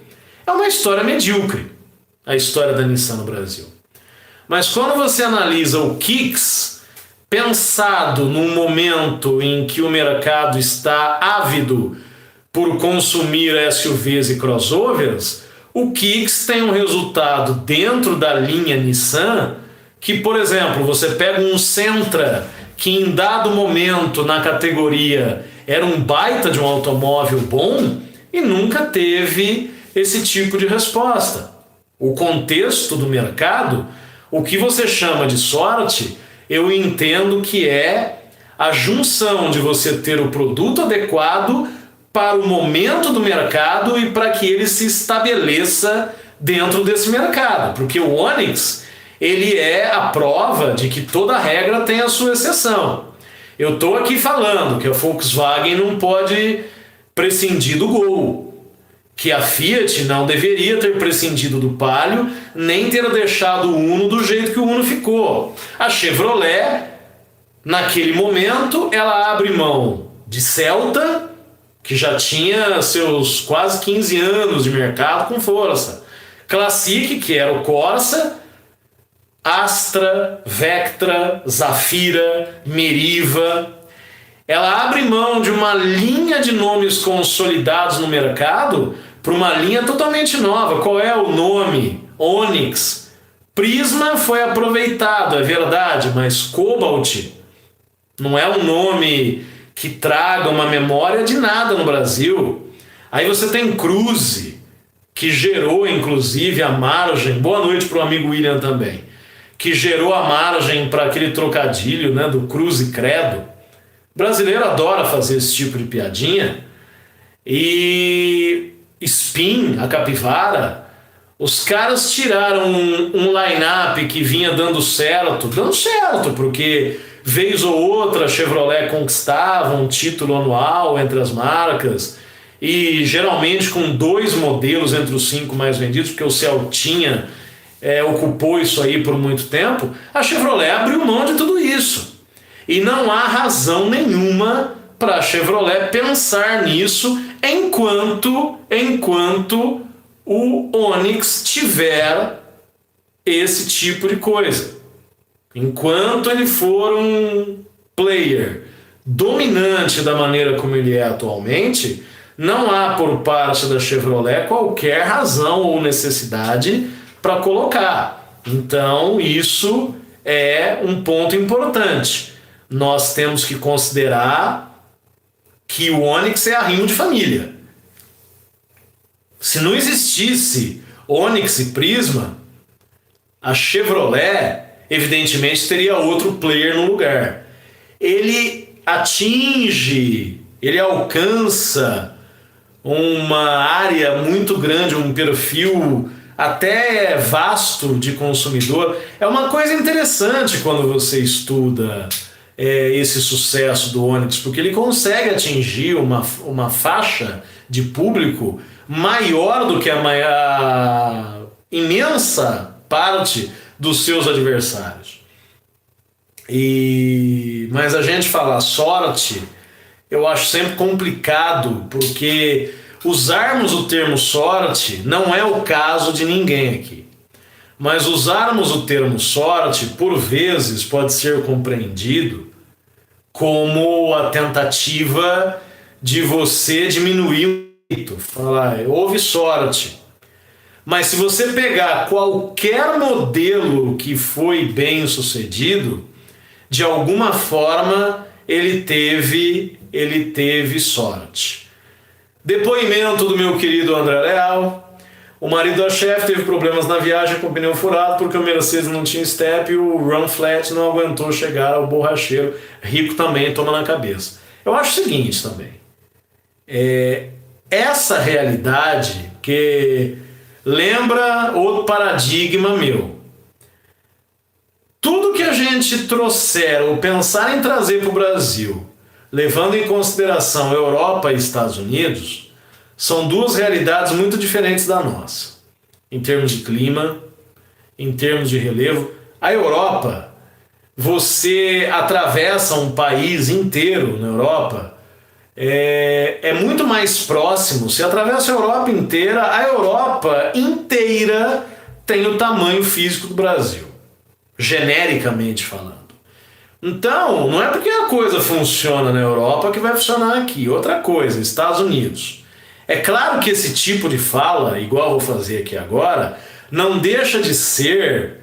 é uma história medíocre, a história da Nissan no Brasil. Mas quando você analisa o Kicks, pensado num momento em que o mercado está ávido por consumir SUVs e crossovers, o Kicks tem um resultado dentro da linha Nissan que, por exemplo, você pega um Sentra que em dado momento na categoria era um baita de um automóvel bom e nunca teve esse tipo de resposta. O contexto do mercado, o que você chama de sorte, eu entendo que é a junção de você ter o produto adequado para o momento do mercado e para que ele se estabeleça dentro desse mercado. Porque o Onix, ele é a prova de que toda regra tem a sua exceção. Eu estou aqui falando que a Volkswagen não pode prescindir do Gol, que a Fiat não deveria ter prescindido do Palio, nem ter deixado o Uno do jeito que o Uno ficou. A Chevrolet, naquele momento, ela abre mão de Celta, que já tinha seus quase 15 anos de mercado com força. Classic, que era o Corsa, Astra, Vectra, Zafira, Meriva. Ela abre mão de uma linha de nomes consolidados no mercado para uma linha totalmente nova. Qual é o nome? Onix. Prisma foi aproveitado, é verdade, mas Cobalt não é um nome que traga uma memória de nada no Brasil. Aí você tem Cruze, que gerou inclusive a margem. Boa noite para o amigo William também. Que gerou a margem para aquele trocadilho, né, do Cruze Credo. O brasileiro adora fazer esse tipo de piadinha. E Spin, a Capivara, os caras tiraram um line-up que vinha dando certo, porque vez ou outra a Chevrolet conquistava um título anual entre as marcas, e geralmente com 2 modelos entre os 5 mais vendidos, porque o Celtinha ocupou isso aí por muito tempo. A Chevrolet abriu mão de tudo isso. E não há razão nenhuma para a Chevrolet pensar nisso enquanto o Onix tiver esse tipo de coisa. Enquanto ele for um player dominante da maneira como ele é atualmente, não há por parte da Chevrolet qualquer razão ou necessidade para colocar. Então isso é um ponto importante. Nós temos que considerar que o Onix é arrimo de família. Se não existisse Onix e Prisma, a Chevrolet evidentemente teria outro player no lugar. Ele alcança uma área muito grande, um perfil até vasto de consumidor. É uma coisa interessante quando você estuda esse sucesso do Onix, porque ele consegue atingir uma faixa de público maior do que a imensa parte dos seus adversários. Mas a gente falar sorte, eu acho sempre complicado, porque usarmos o termo sorte não é o caso de ninguém aqui. Mas usarmos o termo sorte, por vezes, pode ser compreendido como a tentativa de você diminuir o mérito. Falar, houve sorte. Mas se você pegar qualquer modelo que foi bem sucedido, de alguma forma ele teve sorte. Depoimento do meu querido André Leal. O marido da chefe teve problemas na viagem com o pneu furado porque o Mercedes não tinha step e o run flat não aguentou chegar ao borracheiro. Rico também toma na cabeça. Eu acho o seguinte também. Essa realidade que lembra outro paradigma meu. Tudo que a gente trouxer ou pensar em trazer para o Brasil, levando em consideração Europa e Estados Unidos, são duas realidades muito diferentes da nossa, em termos de clima, em termos de relevo. A Europa, você atravessa um país inteiro na Europa, é muito mais próximo. Você atravessa a Europa inteira tem o tamanho físico do Brasil, genericamente falando. Então, não é porque a coisa funciona na Europa que vai funcionar aqui. Outra coisa, Estados Unidos. É claro que esse tipo de fala, igual eu vou fazer aqui agora, não deixa de ser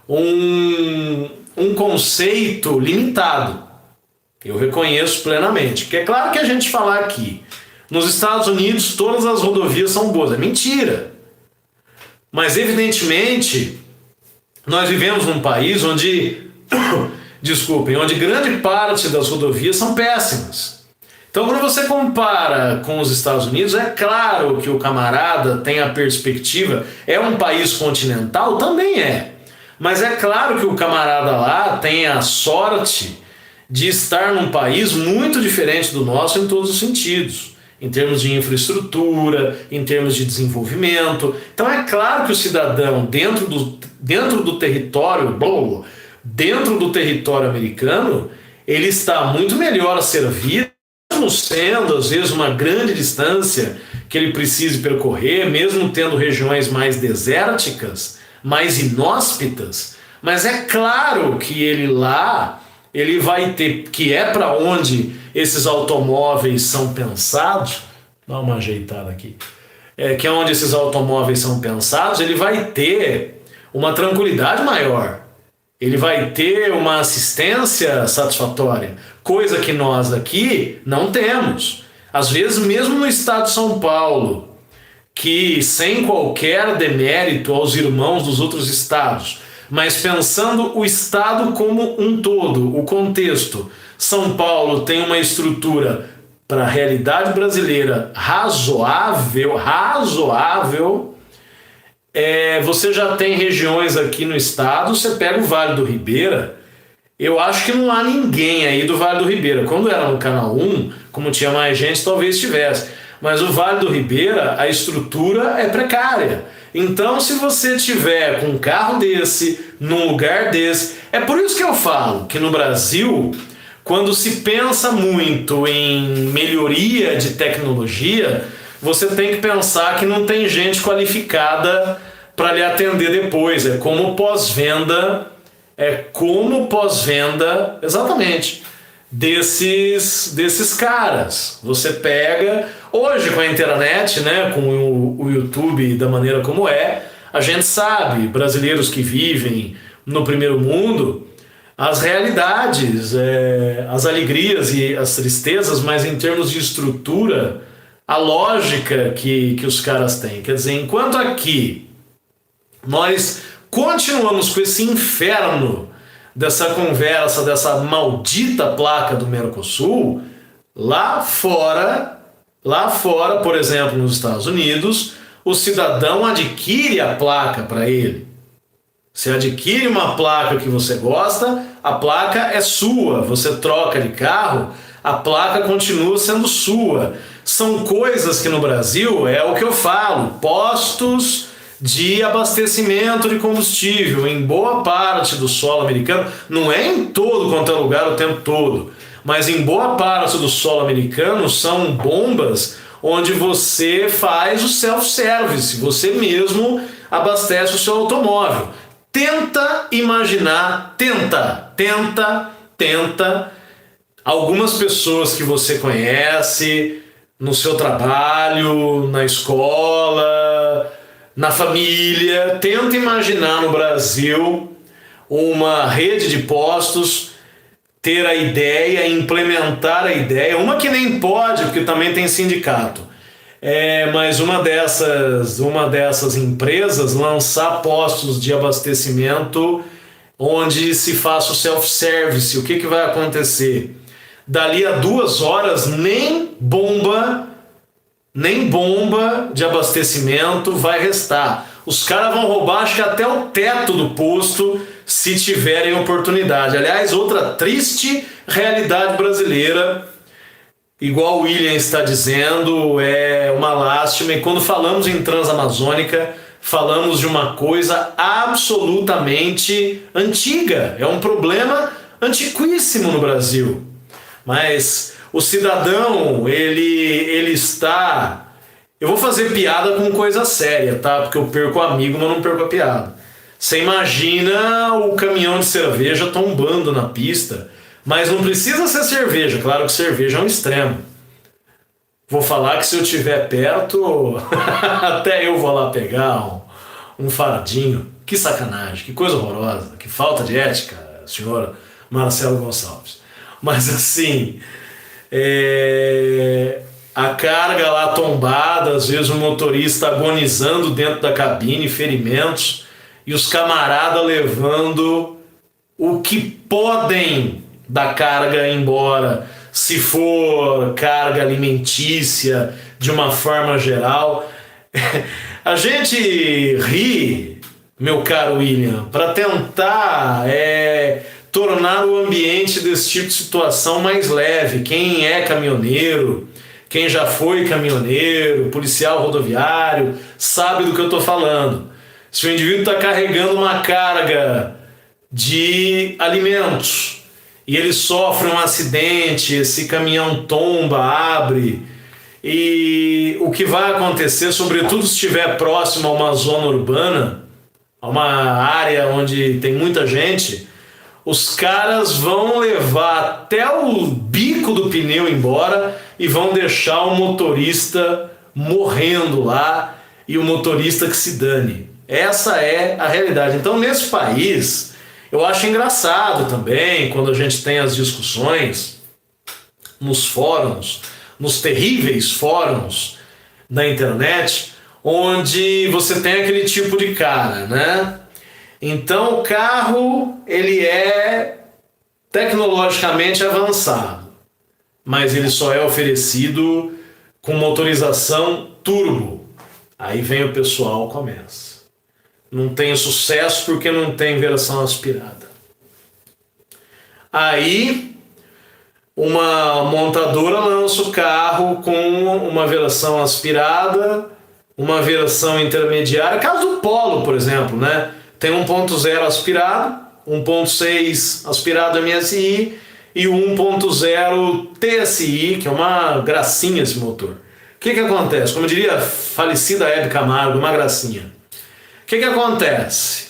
um conceito limitado. Eu reconheço plenamente. Porque é claro que a gente falar aqui, nos Estados Unidos todas as rodovias são boas. É mentira. Mas evidentemente, nós vivemos num país onde, onde grande parte das rodovias são péssimas. Então, quando você compara com os Estados Unidos, é claro que o camarada tem a perspectiva, é um país continental? Também é. Mas é claro que o camarada lá tem a sorte de estar num país muito diferente do nosso em todos os sentidos, em termos de infraestrutura, em termos de desenvolvimento. Então é claro que o cidadão dentro do território americano, ele está muito melhor servido, mesmo sendo às vezes uma grande distância que ele precise percorrer, mesmo tendo regiões mais desérticas, mais inóspitas. Mas é claro que ele vai ter, que é para onde esses automóveis são pensados, dá uma ajeitada aqui, que é onde esses automóveis são pensados, ele vai ter uma tranquilidade maior, ele vai ter uma assistência satisfatória, coisa que nós aqui não temos. Às vezes, mesmo no estado de São Paulo, que sem qualquer demérito aos irmãos dos outros estados, mas pensando o estado como um todo, o contexto, São Paulo tem uma estrutura para a realidade brasileira razoável, você já tem regiões aqui no estado, você pega o Vale do Ribeira, eu acho que não há ninguém aí do Vale do Ribeira. Quando era no Canal 1, como tinha mais gente, talvez tivesse. Mas o Vale do Ribeira, a estrutura é precária. Então, se você tiver com um carro desse, num lugar desse... É por isso que eu falo que no Brasil, quando se pensa muito em melhoria de tecnologia, você tem que pensar que não tem gente qualificada para lhe atender depois. É como pós-venda, exatamente, desses caras. Você pega, hoje com a internet, né, com o YouTube da maneira como a gente sabe, brasileiros que vivem no primeiro mundo, as realidades, as alegrias e as tristezas, mas em termos de estrutura, a lógica que os caras têm. Quer dizer, enquanto aqui nós continuamos com esse inferno dessa conversa, dessa maldita placa do Mercosul, lá fora, por exemplo, nos Estados Unidos, o cidadão adquire a placa para ele. Você adquire uma placa que você gosta, a placa é sua. Você troca de carro, a placa continua sendo sua. São coisas que no Brasil, é o que eu falo, postos de abastecimento de combustível em boa parte do solo americano, não é em todo quanto é lugar o tempo todo, mas em boa parte do solo americano são bombas onde você faz o self-service, você mesmo abastece o seu automóvel. Tenta imaginar, tenta algumas pessoas que você conhece no seu trabalho, na escola, na família. Tenta imaginar no Brasil uma rede de postos, ter a ideia, implementar a ideia, uma que nem pode, porque também tem sindicato, mas uma dessas empresas lançar postos de abastecimento onde se faça o self-service. O que vai acontecer? Dali a 2 horas nem bomba nem bomba de abastecimento vai restar. Os caras vão roubar, acho que até o teto do posto, se tiverem oportunidade. Aliás, outra triste realidade brasileira, igual o William está dizendo, é uma lástima. E quando falamos em Transamazônica, falamos de uma coisa absolutamente antiga. É um problema antiquíssimo no Brasil. Mas o cidadão, ele está... Eu vou fazer piada com coisa séria, tá? Porque eu perco amigo, mas não perco a piada. Você imagina o caminhão de cerveja tombando na pista, mas não precisa ser cerveja. Claro que cerveja é um extremo. Vou falar que se eu estiver perto, até eu vou lá pegar um fardinho. Que sacanagem, que coisa horrorosa, que falta de ética, senhor Marcelo Gonçalves. Mas assim, a carga lá tombada, às vezes o motorista agonizando dentro da cabine, ferimentos, e os camaradas levando o que podem da carga embora, se for carga alimentícia, de uma forma geral. A gente ri, meu caro William, para tentar tornar o ambiente desse tipo de situação mais leve. Quem é caminhoneiro, quem já foi caminhoneiro, policial rodoviário, sabe do que eu estou falando. Se o indivíduo está carregando uma carga de alimentos e ele sofre um acidente, esse caminhão tomba, abre, e o que vai acontecer, sobretudo se estiver próximo a uma zona urbana, a uma área onde tem muita gente, os caras vão levar até o bico do pneu embora e vão deixar o motorista morrendo lá e o motorista que se dane. Essa é a realidade. Então, nesse país, eu acho engraçado também quando a gente tem as discussões nos fóruns, nos terríveis fóruns da internet, onde você tem aquele tipo de cara, né? Então, o carro, ele é tecnologicamente avançado, mas ele só é oferecido com motorização turbo. Aí vem o pessoal, começa. Não tem sucesso porque não tem versão aspirada. Aí uma montadora lança o carro com uma versão aspirada, uma versão intermediária. Caso do Polo, por exemplo, né? Tem 1.0 aspirado, 1.6 aspirado MSI e o 1.0 TSI, que é uma gracinha esse motor. O que acontece? Como diria a falecida Hebe Camargo, uma gracinha. O que acontece?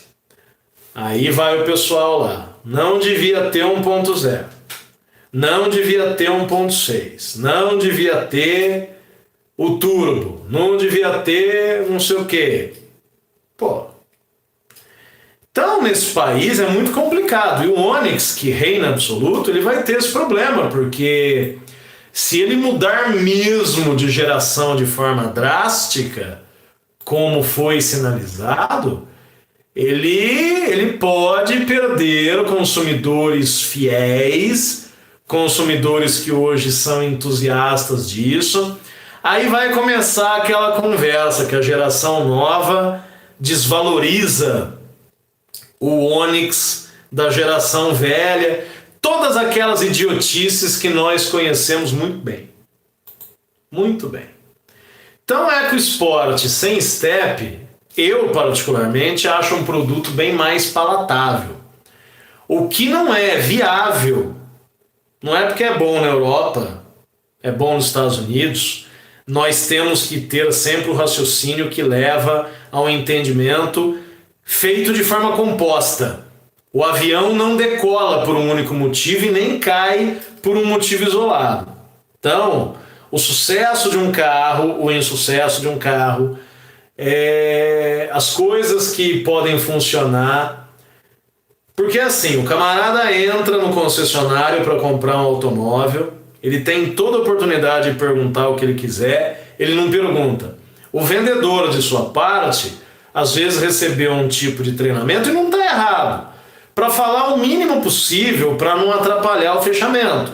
Aí vai o pessoal lá. Não devia ter 1.0. Não devia ter 1.6. Não devia ter o turbo. Não devia ter não sei o quê. Pô. Então, nesse país é muito complicado. E o Onix, que reina absoluto, ele vai ter esse problema, porque se ele mudar mesmo de geração de forma drástica, como foi sinalizado, ele pode perder consumidores fiéis, consumidores que hoje são entusiastas disso. Aí vai começar aquela conversa que a geração nova desvaloriza o Onix da geração velha, todas aquelas idiotices que nós conhecemos muito bem. Muito bem. Então, EcoSport sem step, eu particularmente acho um produto bem mais palatável. O que não é viável, não é porque é bom na Europa, é bom nos Estados Unidos, nós temos que ter sempre o raciocínio que leva ao entendimento feito de forma composta. O avião não decola por um único motivo e nem cai por um motivo isolado. Então, o sucesso de um carro, o insucesso de um carro, as coisas que podem funcionar. Porque assim, o camarada entra no concessionário para comprar um automóvel, ele tem toda a oportunidade de perguntar o que ele quiser, ele não pergunta. O vendedor, de sua parte, às vezes recebeu um tipo de treinamento e não está errado, para falar o mínimo possível para não atrapalhar o fechamento.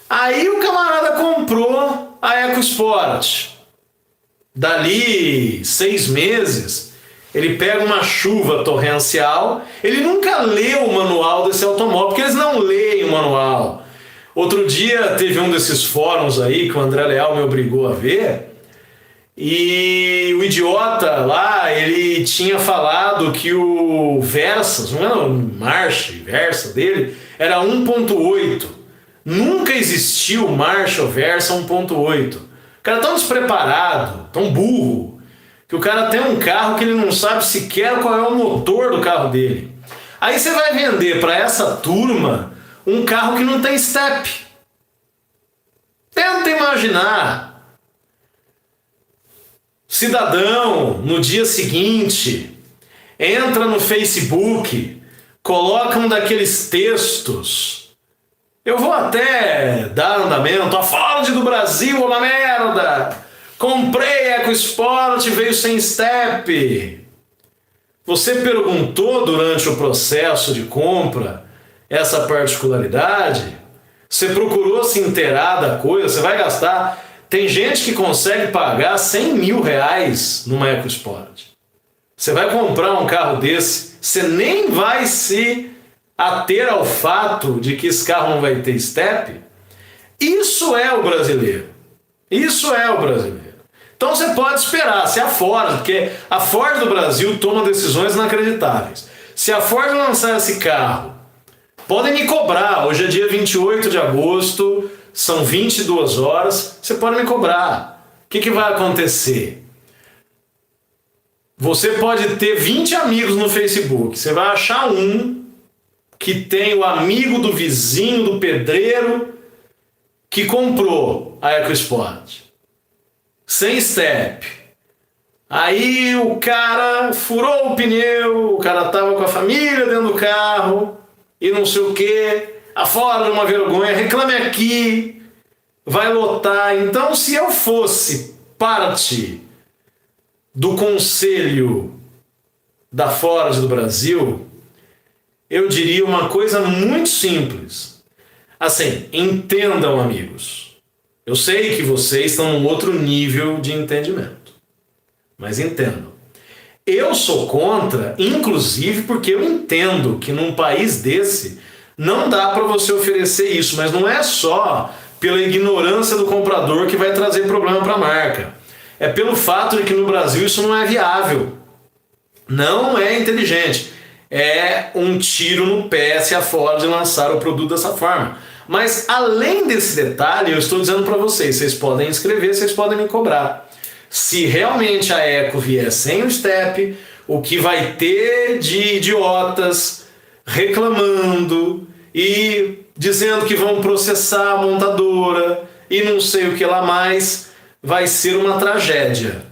Aí o camarada comprou a EcoSport. Dali 6 meses, ele pega uma chuva torrencial, ele nunca leu o manual desse automóvel, porque eles não leem o manual. Outro dia teve um desses fóruns aí que o André Leal me obrigou a ver, e o idiota lá, ele tinha falado que o Versa, não era o Marcha, Versa dele, era 1.8. Nunca existiu Marcha ou Versa 1.8. O cara é tão despreparado, tão burro, que o cara tem um carro que ele não sabe sequer qual é o motor do carro dele. Aí você vai vender para essa turma um carro que não tem step. Tenta imaginar. Cidadão, no dia seguinte, entra no Facebook, coloca um daqueles textos. Eu vou até dar andamento. A Ford do Brasil é uma merda. Comprei EcoSport, veio sem step. Você perguntou durante o processo de compra essa particularidade? Você procurou se inteirar da coisa? Você vai gastar... Tem gente que consegue pagar 100 mil reais numa EcoSport. Você vai comprar um carro desse, você nem vai se ater ao fato de que esse carro não vai ter step. Isso é o brasileiro. Isso é o brasileiro. Então você pode esperar, se a Ford, porque a Ford do Brasil toma decisões inacreditáveis. Se a Ford lançar esse carro, podem me cobrar. Hoje é dia 28 de agosto, são 22 horas, você pode me cobrar. O que vai acontecer? Você pode ter 20 amigos no Facebook, você vai achar um que tem o amigo do vizinho, do pedreiro, que comprou a EcoSport sem step. Aí o cara furou o pneu, o cara tava com a família dentro do carro e não sei o que. A Ford é uma vergonha, reclame aqui, vai lotar. Então, se eu fosse parte do conselho da Ford do Brasil, eu diria uma coisa muito simples. Assim, entendam, amigos. Eu sei que vocês estão num outro nível de entendimento, mas entendam. Eu sou contra, inclusive porque eu entendo que num país desse não dá para você oferecer isso, mas não é só pela ignorância do comprador que vai trazer problema para a marca. É pelo fato de que no Brasil isso não é viável. Não é inteligente. É um tiro no pé se a Ford lançar o produto dessa forma. Mas além desse detalhe, eu estou dizendo para vocês, vocês podem escrever, vocês podem me cobrar. Se realmente a Eco vier sem o step, o que vai ter de idiotas reclamando e dizendo que vão processar a montadora e não sei o que lá mais, vai ser uma tragédia.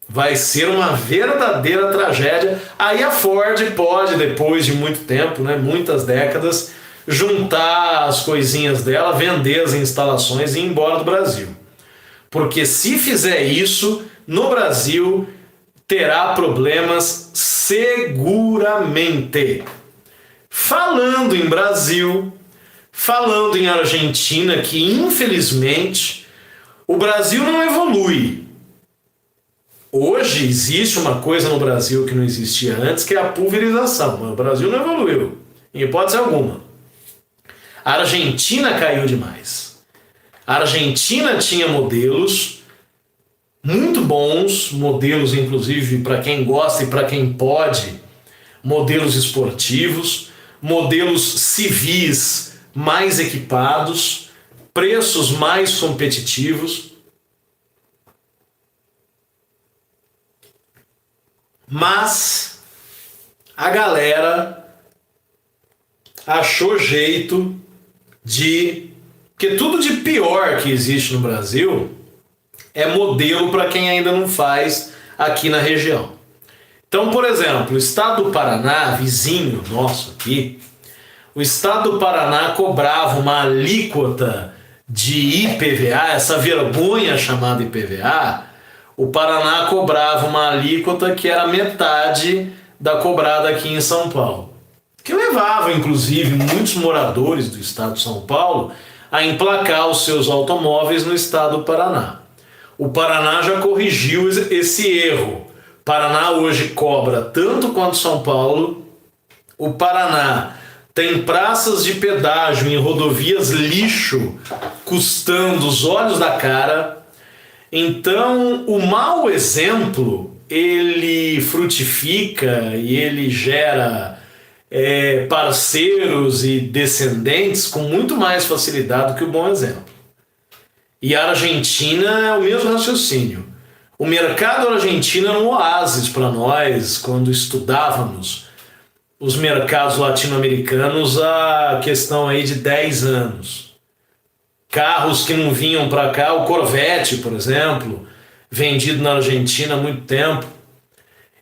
Vai ser uma verdadeira tragédia. Aí a Ford pode, depois de muito tempo, né, muitas décadas, juntar as coisinhas dela, vender as instalações e ir embora do Brasil. Porque se fizer isso, no Brasil terá problemas seguramente. Falando em Brasil, falando em Argentina, que infelizmente o Brasil não evolui. Hoje existe uma coisa no Brasil que não existia antes, que é a pulverização. Mas o Brasil não evoluiu, em hipótese alguma. A Argentina caiu demais. A Argentina tinha modelos muito bons, modelos inclusive para quem gosta e para quem pode, modelos esportivos, modelos civis mais equipados, preços mais competitivos. Mas a galera achou jeito de... Porque tudo de pior que existe no Brasil é modelo para quem ainda não faz aqui na região. Então, por exemplo, o estado do Paraná, vizinho nosso aqui, o estado do Paraná cobrava uma alíquota de IPVA, essa vergonha chamada IPVA. O Paraná cobrava uma alíquota que era metade da cobrada aqui em São Paulo, que levava, inclusive, muitos moradores do estado de São Paulo a emplacar os seus automóveis no estado do Paraná. O Paraná já corrigiu esse erro. O Paraná hoje cobra tanto quanto São Paulo. O Paraná tem praças de pedágio em rodovias lixo custando os olhos da cara. Então, o mau exemplo, ele frutifica e ele gera parceiros e descendentes com muito mais facilidade do que o bom exemplo. E a Argentina é o mesmo raciocínio. O mercado argentino era um oásis para nós quando estudávamos os mercados latino-americanos há questão aí de 10 anos. Carros que não vinham para cá, o Corvette, por exemplo, vendido na Argentina há muito tempo.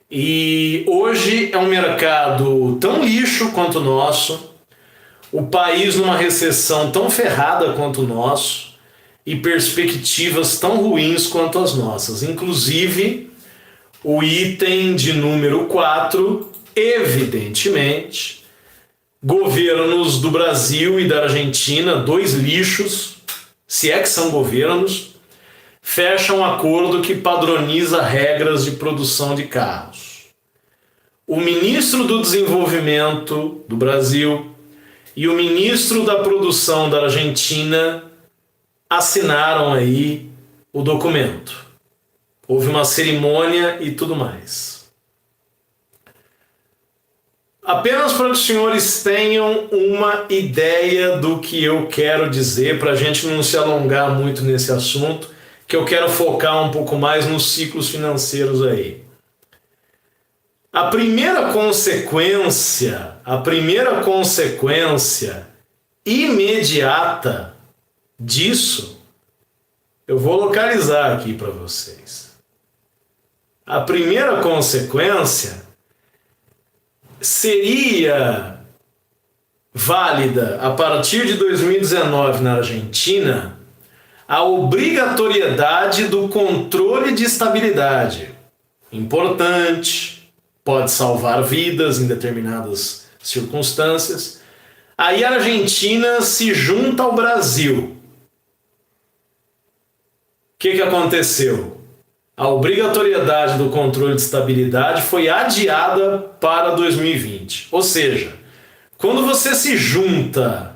E hoje é um mercado tão lixo quanto o nosso, o país numa recessão tão ferrada quanto o nosso e perspectivas tão ruins quanto as nossas. Inclusive, o item de número 4, evidentemente, governos do Brasil e da Argentina, dois lixos, se é que são governos, fecha um acordo que padroniza regras de produção de carros. O ministro do Desenvolvimento do Brasil e o ministro da Produção da Argentina assinaram aí o documento. Houve uma cerimônia e tudo mais. Apenas para que os senhores tenham uma ideia do que eu quero dizer, para a gente não se alongar muito nesse assunto, que eu quero focar um pouco mais nos ciclos financeiros aí. A primeira consequência imediata disso, eu vou localizar aqui para vocês. A primeira consequência seria válida a partir de 2019 na Argentina a obrigatoriedade do controle de estabilidade. Importante, pode salvar vidas em determinadas circunstâncias. Aí a Argentina se junta ao Brasil. O que aconteceu? A obrigatoriedade do controle de estabilidade foi adiada para 2020. Ou seja, quando você se junta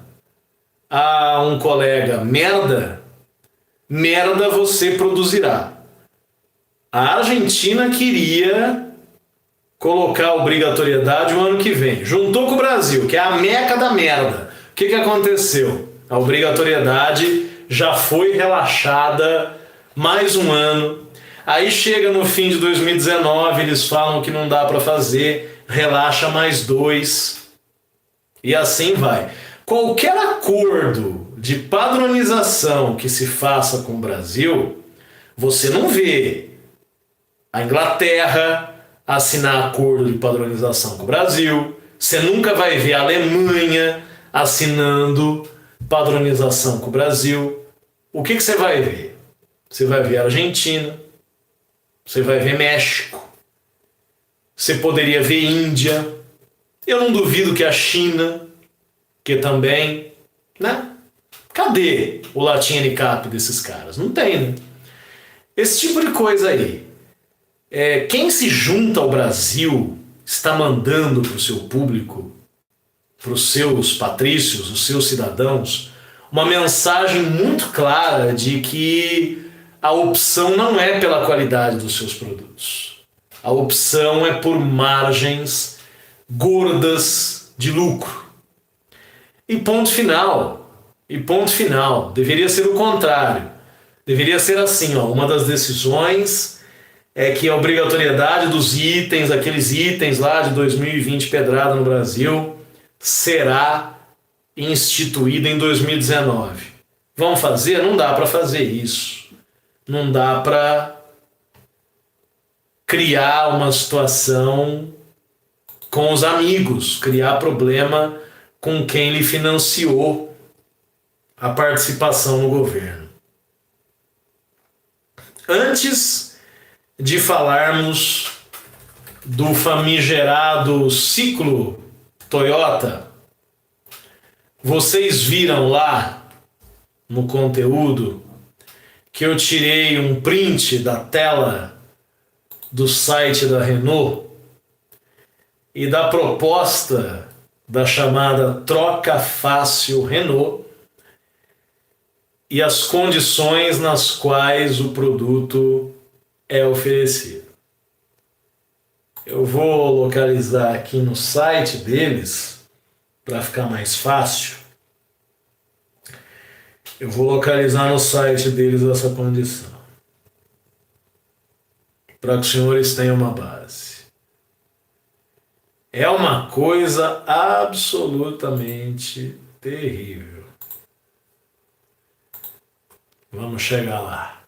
a um colega merda você produzirá. A Argentina queria colocar a obrigatoriedade o ano que vem. Juntou com o Brasil, que é a meca da merda. O que aconteceu? A obrigatoriedade já foi relaxada mais um ano. Aí chega no fim de 2019, eles falam que não dá para fazer, relaxa mais 2. E assim vai. Qualquer acordo de padronização que se faça com o Brasil, você não vê a Inglaterra assinar acordo de padronização com o Brasil, você nunca vai ver a Alemanha assinando padronização com o Brasil. O que você vai ver? Você vai ver a Argentina, você vai ver México, você poderia ver Índia, eu não duvido que a China, que também, né? Cadê o latim NCAP desses caras? Não tem, né? Esse tipo de coisa aí. Quem se junta ao Brasil está mandando para o seu público, para os seus patrícios, os seus cidadãos, uma mensagem muito clara de que a opção não é pela qualidade dos seus produtos. A opção é por margens gordas de lucro. E ponto final. Deveria ser o contrário. Deveria ser assim, uma das decisões é que a obrigatoriedade dos itens, aqueles itens lá de 2020 pedrada no Brasil, será instituída em 2019. Vamos fazer? Não dá para fazer isso. Não dá para criar uma situação com os amigos, criar problema com quem lhe financiou a participação no governo. Antes de falarmos do famigerado ciclo Toyota, vocês viram lá no conteúdo que eu tirei um print da tela do site da Renault e da proposta da chamada Troca Fácil Renault e as condições nas quais o produto é oferecido. Eu vou localizar aqui no site deles para ficar mais fácil. Eu vou localizar no site deles essa condição, para que os senhores tenham uma base. É uma coisa absolutamente terrível. Vamos chegar lá.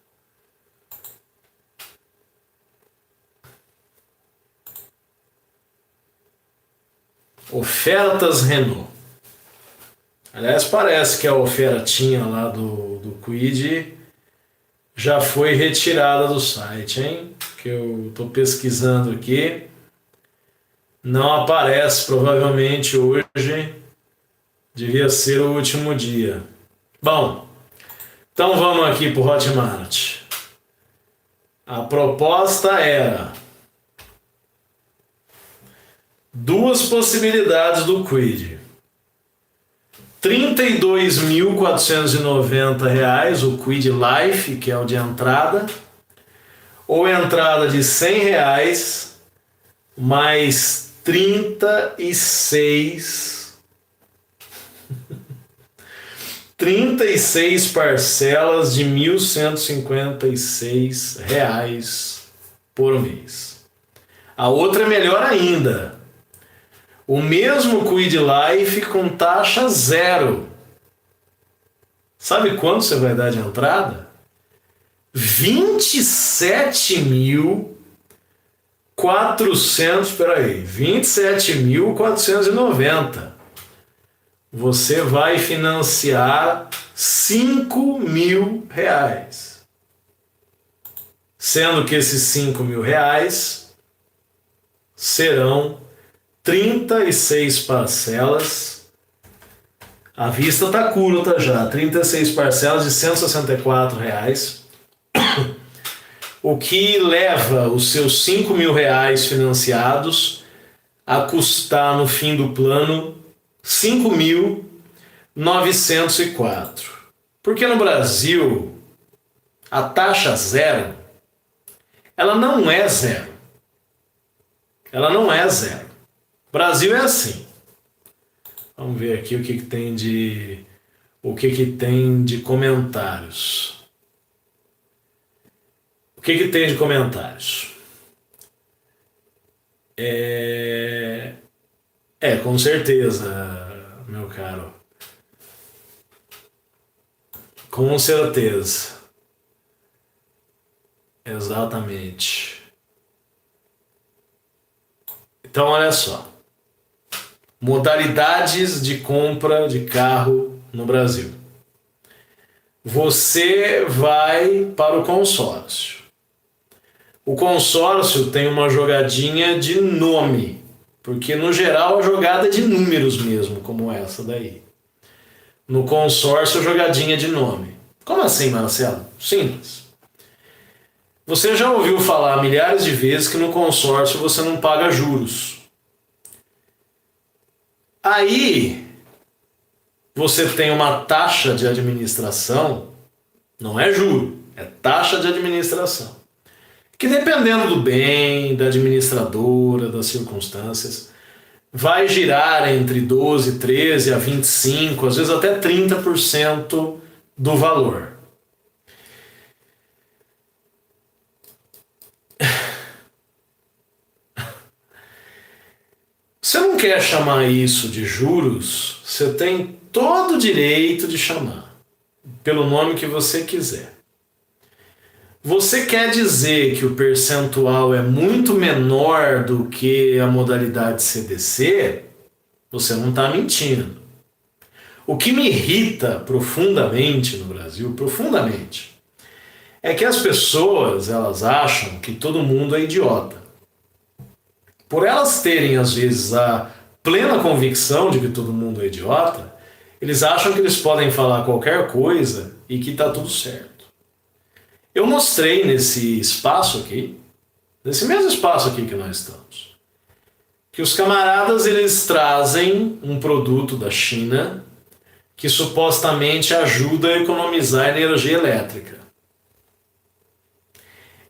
Ofertas Renault. Aliás, parece que a ofertinha lá do Kwid já foi retirada do site, hein? Que eu estou pesquisando aqui. Não aparece, provavelmente hoje devia ser o último dia. Bom, então vamos aqui para o Hotmart. A proposta era duas possibilidades do Kwid. R$ 32.490 o Kwid Life, que é o de entrada, ou entrada de R$ 100 mais 36 parcelas de R$ 1.156 por mês. A outra é melhor ainda. O mesmo Kwid Life com taxa zero. Sabe quanto você vai dar de entrada? R$ 27.490. Você vai financiar R$ 5.000. Sendo que esses R$ 5.000 serão 36 parcelas. A vista tá curta já. 36 parcelas de R$ 164. O que leva os seus R$ 5.000 financiados a custar no fim do plano R$ 5.904. Porque no Brasil a taxa zero, ela não é zero. Ela não é zero. O Brasil é assim. Vamos ver aqui o que tem de comentários. O que tem de comentários? Com certeza, meu caro. Com certeza. Exatamente. Então, olha só. Modalidades de compra de carro no Brasil. Você vai para o consórcio. O consórcio tem uma jogadinha de nome, porque no geral a jogada é de números mesmo, como essa daí. No consórcio, a jogadinha de nome. Como assim, Marcelo? Simples. Você já ouviu falar milhares de vezes que no consórcio você não paga juros. Aí você tem uma taxa de administração, não é juro, é taxa de administração, que dependendo do bem, da administradora, das circunstâncias, vai girar entre 12, 13 a 25, às vezes até 30% do valor. Você não quer chamar isso de juros, você tem todo o direito de chamar, pelo nome que você quiser. Você quer dizer que o percentual é muito menor do que a modalidade CDC? Você não está mentindo. O que me irrita profundamente no Brasil, profundamente, é que as pessoas, elas acham que todo mundo é idiota. Por elas terem, às vezes, a plena convicção de que todo mundo é idiota, eles acham que eles podem falar qualquer coisa e que está tudo certo. Eu mostrei nesse espaço aqui, nesse mesmo espaço aqui que nós estamos, que os camaradas eles trazem um produto da China que supostamente ajuda a economizar energia elétrica.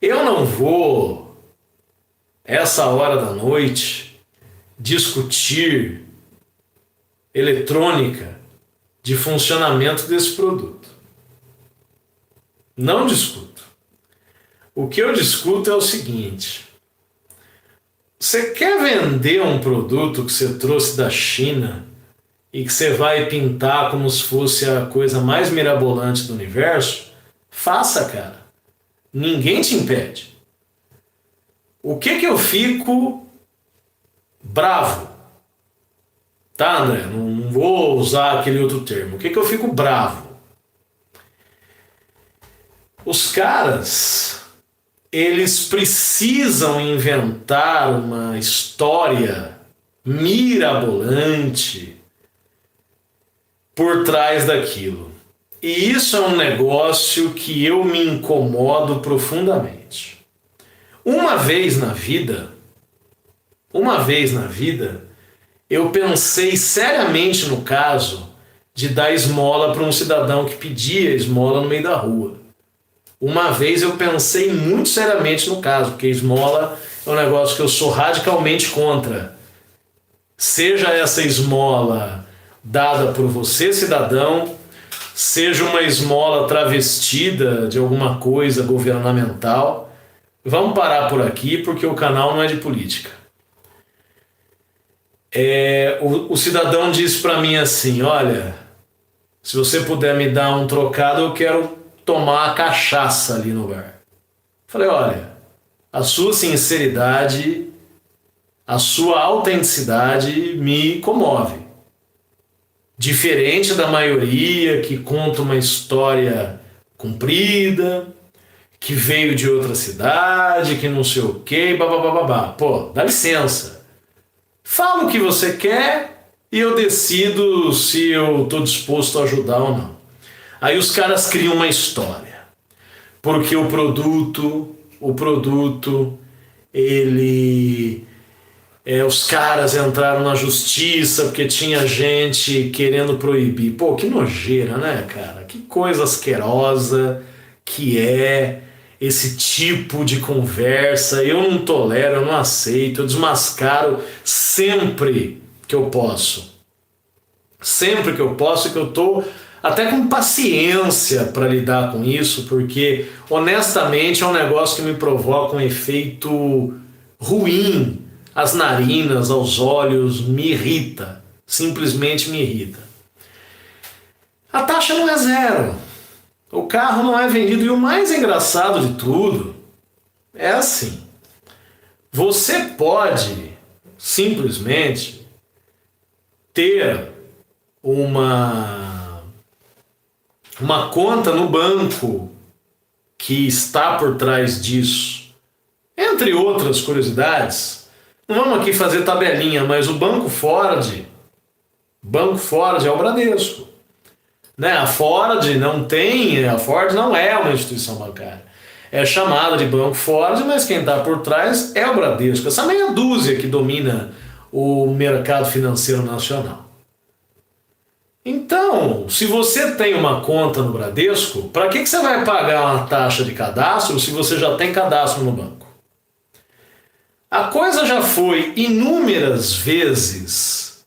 Eu não vou, essa hora da noite, discutir eletrônica de funcionamento desse produto. Não discuto. O que eu discuto é o seguinte: você quer vender um produto que você trouxe da China e que você vai pintar como se fosse a coisa mais mirabolante do universo? Faça, cara. Ninguém te impede. O que eu fico bravo? Tá, André? Não vou usar aquele outro termo. O que eu fico bravo? Os caras, eles precisam inventar uma história mirabolante por trás daquilo. E isso é um negócio que eu me incomodo profundamente. Uma vez na vida, eu pensei seriamente no caso de dar esmola para um cidadão que pedia esmola no meio da rua. Uma vez eu pensei muito seriamente no caso, porque esmola é um negócio que eu sou radicalmente contra. Seja essa esmola dada por você, cidadão, seja uma esmola travestida de alguma coisa governamental. Vamos parar por aqui, porque o canal não é de política. O cidadão disse para mim assim: olha, se você puder me dar um trocado, eu quero tomar uma cachaça ali no bar. Falei: olha, a sua sinceridade, a sua autenticidade me comove. Diferente da maioria que conta uma história comprida, que veio de outra cidade, que não sei o que, babá. Pô, dá licença. Fala o que você quer e eu decido se eu estou disposto a ajudar ou não. Aí os caras criam uma história. Porque o produto, os caras entraram na justiça porque tinha gente querendo proibir. Pô, que nojeira, né, cara? Que coisa asquerosa que é esse tipo de conversa. Eu não tolero, eu não aceito, eu desmascaro sempre que eu posso. Sempre que eu posso, que eu tô até com paciência para lidar com isso, porque honestamente é um negócio que me provoca um efeito ruim às narinas, aos olhos, me irrita, simplesmente me irrita. A taxa não é zero, o carro não é vendido, e o mais engraçado de tudo é assim: você pode simplesmente ter uma conta no banco que está por trás disso. Entre outras curiosidades, não vamos aqui fazer tabelinha, mas o Banco Ford é o Bradesco. Né? A Ford não é uma instituição bancária. É chamada de Banco Ford, mas quem está por trás é o Bradesco. Essa meia dúzia que domina o mercado financeiro nacional. Então, se você tem uma conta no Bradesco, para que você vai pagar uma taxa de cadastro se você já tem cadastro no banco? A coisa já foi inúmeras vezes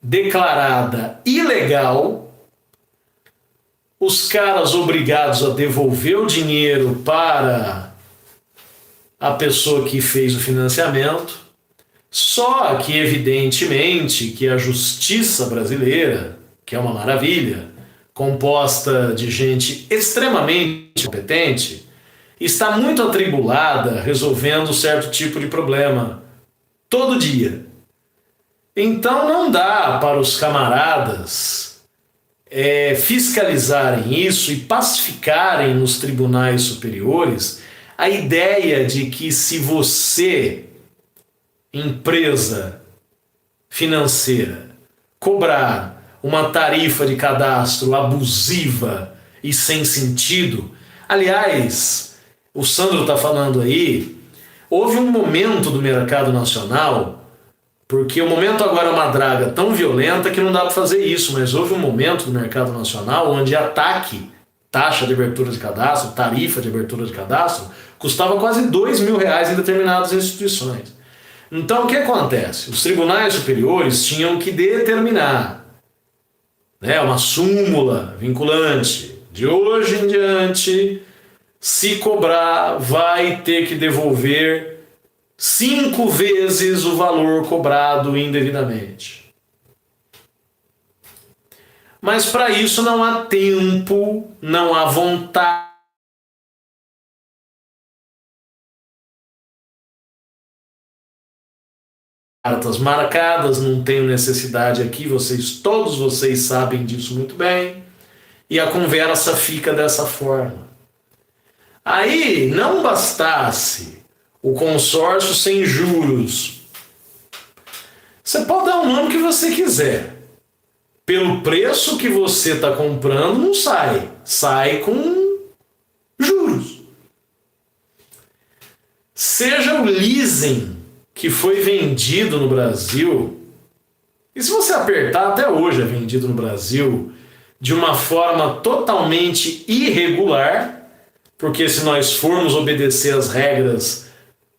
declarada ilegal, os caras obrigados a devolver o dinheiro para a pessoa que fez o financiamento. Só que, evidentemente, que a justiça brasileira, que é uma maravilha, composta de gente extremamente competente, está muito atribulada resolvendo certo tipo de problema todo dia. Então não dá para os camaradas fiscalizarem isso e pacificarem nos tribunais superiores a ideia de que se você, empresa financeira, cobrar uma tarifa de cadastro abusiva e sem sentido, Aliás, o Sandro está falando aí, houve um momento do mercado nacional, porque o momento agora é uma draga tão violenta que não dá para fazer isso, mas houve um momento do mercado nacional onde a TAC, taxa de abertura de cadastro, tarifa de abertura de cadastro, custava quase R$ 2.000 em determinadas instituições. Então o que acontece? Os tribunais superiores tinham que determinar, né, uma súmula vinculante. De hoje em diante, se cobrar, vai ter que devolver 5 vezes o valor cobrado indevidamente. Mas para isso não há tempo, não há vontade. Cartas marcadas, não tenho necessidade aqui, todos vocês sabem disso muito bem, e a conversa fica dessa forma. Aí, não bastasse o consórcio sem juros, você pode dar o nome que você quiser. Pelo preço que você está comprando, não sai. Sai com juros. Seja o leasing que foi vendido no Brasil, e se você apertar, até hoje é vendido no Brasil de uma forma totalmente irregular, porque se nós formos obedecer às regras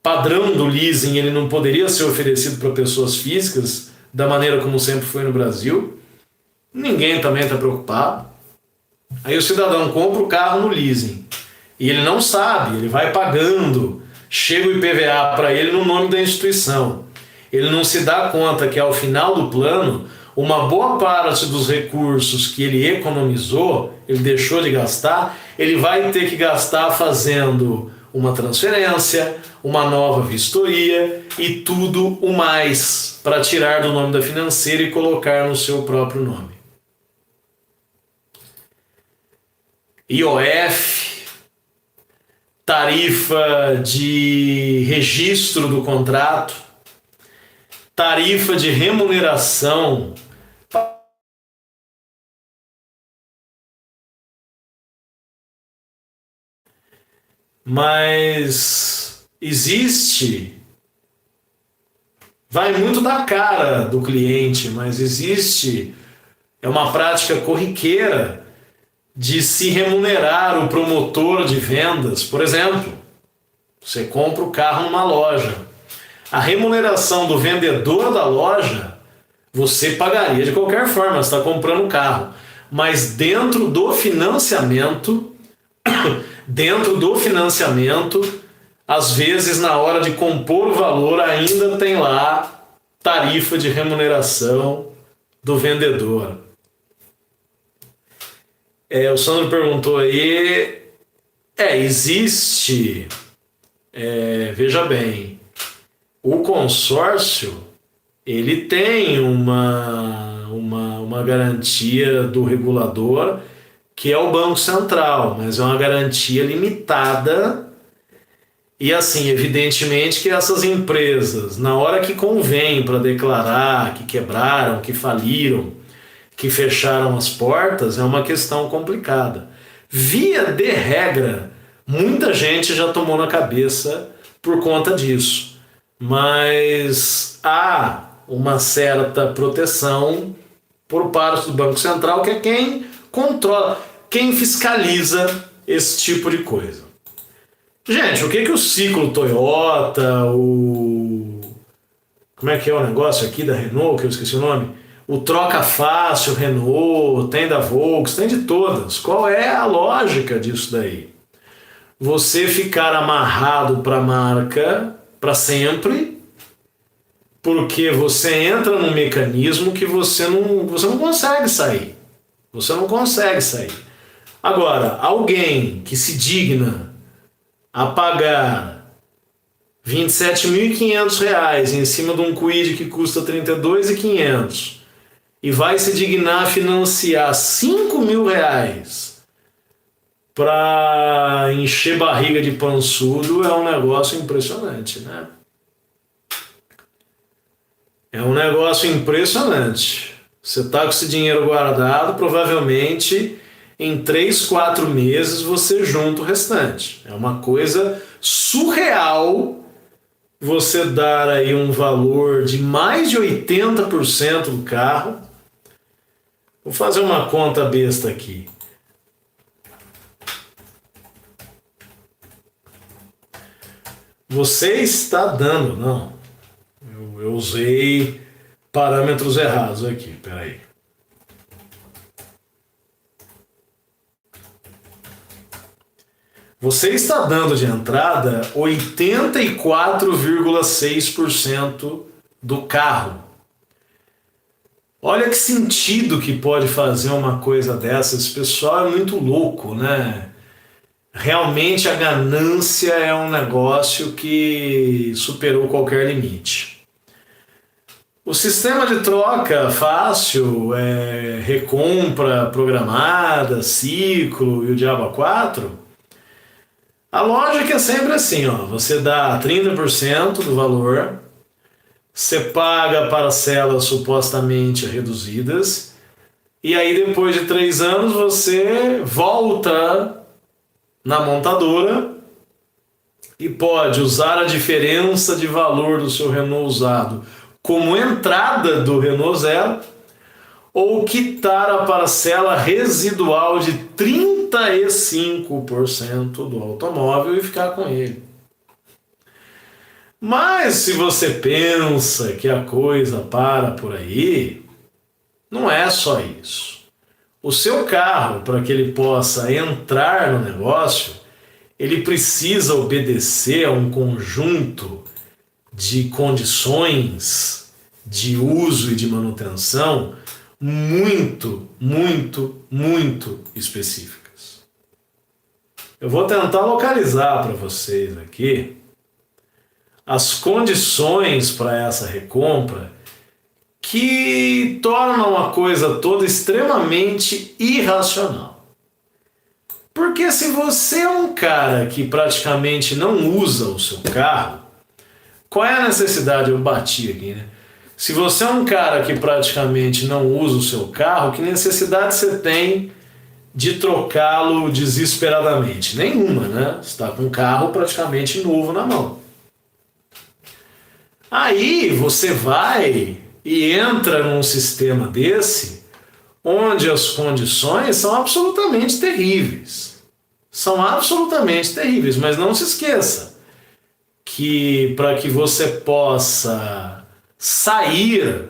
padrão do leasing, ele não poderia ser oferecido para pessoas físicas da maneira como sempre foi no Brasil. Ninguém também está preocupado. Aí o cidadão compra o carro no leasing e ele não sabe, ele vai pagando, chega o IPVA para ele no nome da instituição. Ele não se dá conta que ao final do plano, uma boa parte dos recursos que ele economizou, ele deixou de gastar, ele vai ter que gastar fazendo uma transferência, uma nova vistoria e tudo o mais para tirar do nome da financeira e colocar no seu próprio nome. IOF, tarifa de registro do contrato, tarifa de remuneração. Mas vai muito da cara do cliente, mas é uma prática corriqueira de se remunerar o promotor de vendas. Por exemplo, você compra o carro numa loja. A remuneração do vendedor da loja, você pagaria de qualquer forma, você está comprando o carro. Mas dentro do financiamento, às vezes na hora de compor o valor, ainda tem lá tarifa de remuneração do vendedor. O Sandro perguntou aí, existe, veja bem, o consórcio, ele tem uma garantia do regulador, que é o Banco Central, mas é uma garantia limitada. E assim, evidentemente que essas empresas, na hora que convém para declarar que quebraram, que faliram, que fecharam as portas, é uma questão complicada. Via de regra, muita gente já tomou na cabeça por conta disso. Mas há uma certa proteção por parte do Banco Central, que é quem controla, quem fiscaliza esse tipo de coisa. Gente, o que o ciclo Toyota, como é que é o negócio aqui da Renault, que eu esqueci o nome? O Troca Fácil, Renault, tem da Volks, tem de todas. Qual é a lógica disso daí? Você ficar amarrado para a marca para sempre, porque você entra num mecanismo que você não consegue sair. Você não consegue sair. Agora, alguém que se digna a pagar R$ 27.500 em cima de um Kwid que custa R$ 32.500 e vai se dignar a financiar R$ 5.000 para encher barriga de pançudo, é um negócio impressionante, né? É um negócio impressionante. Você está com esse dinheiro guardado, provavelmente em 3, 4 meses você junta o restante. É uma coisa surreal você dar aí um valor de mais de 80% do carro. Vou fazer uma conta besta aqui. Você está dando, não, eu usei parâmetros errados aqui, peraí. Você está dando de entrada 84,6% do carro. Olha que sentido que pode fazer uma coisa dessa. Esse pessoal é muito louco, né? Realmente a ganância é um negócio que superou qualquer limite. O sistema de troca fácil, recompra programada, ciclo e o diabo a 4. A lógica é sempre assim, ó, você dá 30% do valor, você paga parcelas supostamente reduzidas, e aí depois de 3 anos você volta na montadora e pode usar a diferença de valor do seu Renault usado como entrada do Renault Zero, ou quitar a parcela residual de 35% do automóvel e ficar com ele. Mas se você pensa que a coisa para por aí, não é só isso. O seu carro, para que ele possa entrar no negócio, ele precisa obedecer a um conjunto de condições de uso e de manutenção muito, muito, muito específicas. Eu vou tentar localizar para vocês aqui as condições para essa recompra que tornam a coisa toda extremamente irracional. Porque se você é um cara que praticamente não usa o seu carro, qual é a necessidade? Eu bati aqui, né? Se você é um cara que praticamente não usa o seu carro, que necessidade você tem de trocá-lo desesperadamente? Nenhuma, né? Você está com um carro praticamente novo na mão. Aí você vai e entra num sistema desse, onde as condições são absolutamente terríveis. São absolutamente terríveis, mas não se esqueça que para que você possa sair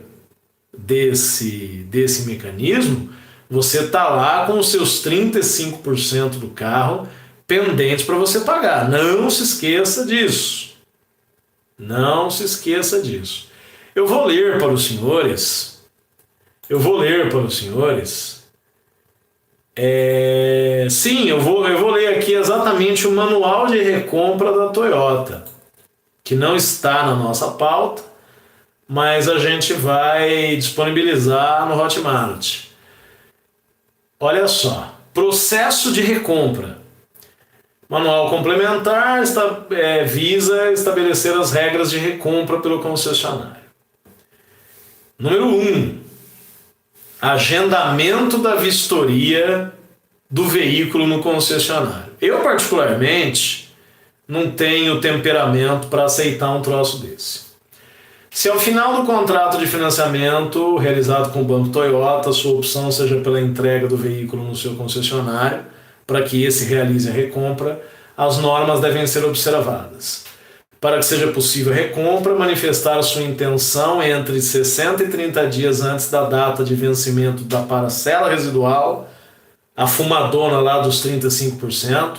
desse mecanismo, você está lá com os seus 35% do carro pendentes para você pagar. Não se esqueça disso. Não se esqueça disso. Eu vou ler para os senhores. Sim, eu vou ler aqui exatamente o manual de recompra da Toyota, que não está na nossa pauta, mas a gente vai disponibilizar no Hotmart. Olha só, processo de recompra. Manual complementar visa estabelecer as regras de recompra pelo concessionário. Número 1. Agendamento da vistoria do veículo no concessionário. Eu, particularmente, não tenho temperamento para aceitar um troço desse. Se ao final do contrato de financiamento realizado com o Banco Toyota, sua opção seja pela entrega do veículo no seu concessionário, para que esse realize a recompra, as normas devem ser observadas. Para que seja possível a recompra, manifestar sua intenção entre 60 e 30 dias antes da data de vencimento da parcela residual, a fumadona lá dos 35%,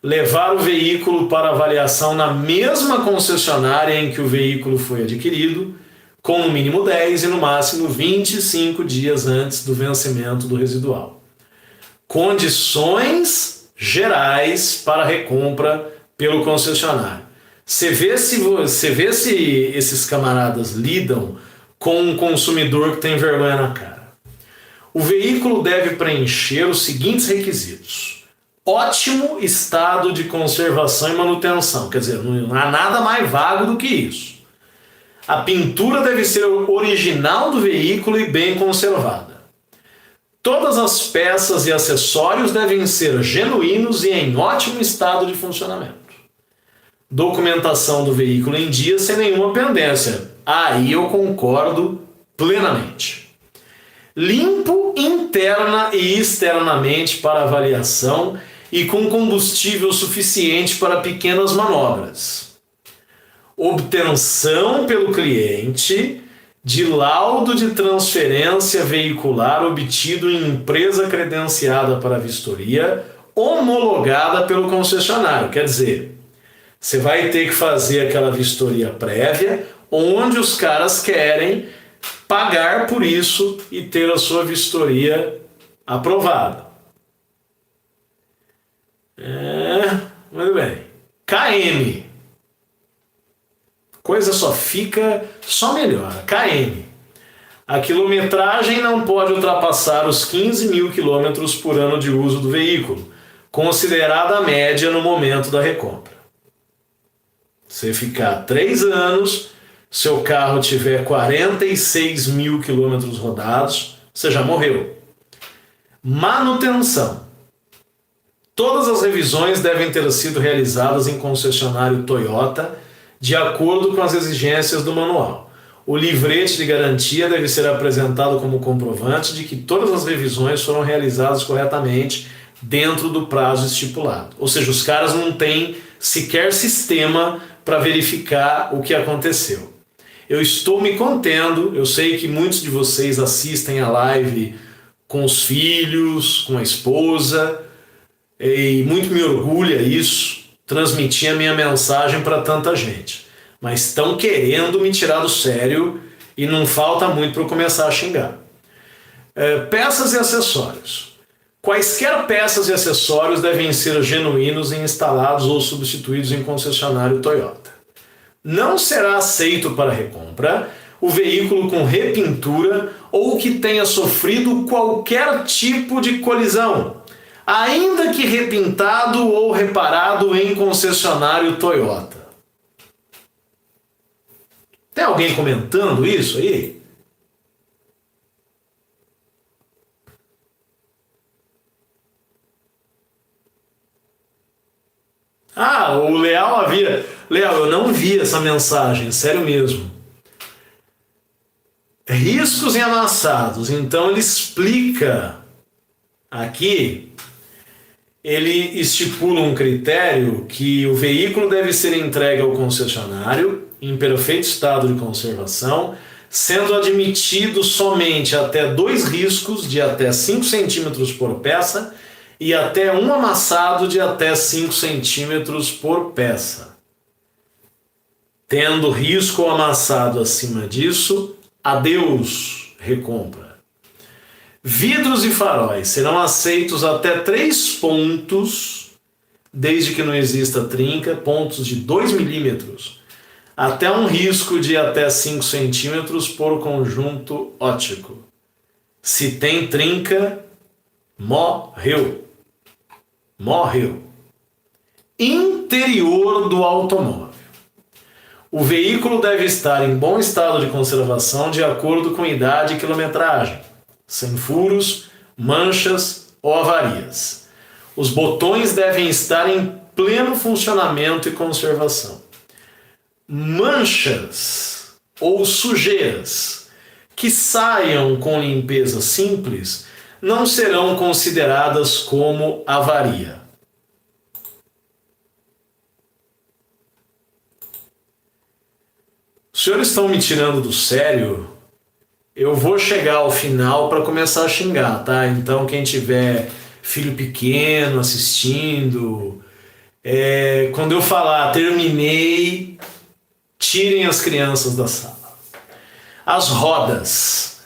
levar o veículo para avaliação na mesma concessionária em que o veículo foi adquirido, com no mínimo 10 e no máximo 25 dias antes do vencimento do residual. Condições gerais para recompra pelo concessionário. Você vê se esses camaradas lidam com um consumidor que tem vergonha na cara. O veículo deve preencher os seguintes requisitos: ótimo estado de conservação e manutenção. Quer dizer, não há nada mais vago do que isso. A pintura deve ser original do veículo e bem conservada. Todas as peças e acessórios devem ser genuínos e em ótimo estado de funcionamento. Documentação do veículo em dia sem nenhuma pendência. Aí eu concordo plenamente. Limpo interna e externamente para avaliação e com combustível suficiente para pequenas manobras. Obtenção pelo cliente de laudo de transferência veicular obtido em empresa credenciada para vistoria, homologada pelo concessionário. Quer dizer, você vai ter que fazer aquela vistoria prévia, onde os caras querem pagar por isso e ter a sua vistoria aprovada. Muito bem. KM. Coisa só melhora. KM. A quilometragem não pode ultrapassar os 15 mil quilômetros por ano de uso do veículo, considerada a média no momento da recompra. Você ficar 3 anos, seu carro tiver 46 mil quilômetros rodados, você já morreu. Manutenção. Todas as revisões devem ter sido realizadas em concessionário Toyota, de acordo com as exigências do manual. O livrete de garantia deve ser apresentado como comprovante de que todas as revisões foram realizadas corretamente dentro do prazo estipulado. Ou seja, os caras não têm sequer sistema para verificar o que aconteceu. Eu estou me contendo, eu sei que muitos de vocês assistem a live com os filhos, com a esposa, e muito me orgulha isso, transmitir a minha mensagem para tanta gente. Mas estão querendo me tirar do sério e não falta muito para eu começar a xingar. Peças e acessórios. Quaisquer peças e acessórios devem ser genuínos e instalados ou substituídos em concessionário Toyota. Não será aceito para recompra o veículo com repintura ou que tenha sofrido qualquer tipo de colisão, ainda que repintado ou reparado em concessionário Toyota. Tem alguém comentando isso aí? O Leal havia... Leal, eu não vi essa mensagem, sério mesmo. Riscos e amassados. Então ele explica aqui, ele estipula um critério que o veículo deve ser entregue ao concessionário em perfeito estado de conservação, sendo admitido somente até 2 riscos de até 5 centímetros por peça e até um amassado de até 5 centímetros por peça. Tendo risco ou amassado acima disso, adeus, recompra. Vidros e faróis serão aceitos até 3 pontos, desde que não exista trinca, pontos de 2 milímetros, até um risco de até 5 centímetros por conjunto óptico. Se tem trinca, morreu. Morreu. Interior do automóvel. O veículo deve estar em bom estado de conservação de acordo com idade e quilometragem, sem furos, manchas ou avarias. Os botões devem estar em pleno funcionamento e conservação. Manchas ou sujeiras que saiam com limpeza simples não serão consideradas como avaria. Os senhores estão me tirando do sério? Eu vou chegar ao final para começar a xingar, tá? Então quem tiver filho pequeno assistindo, quando eu falar terminei, tirem as crianças da sala. As rodas.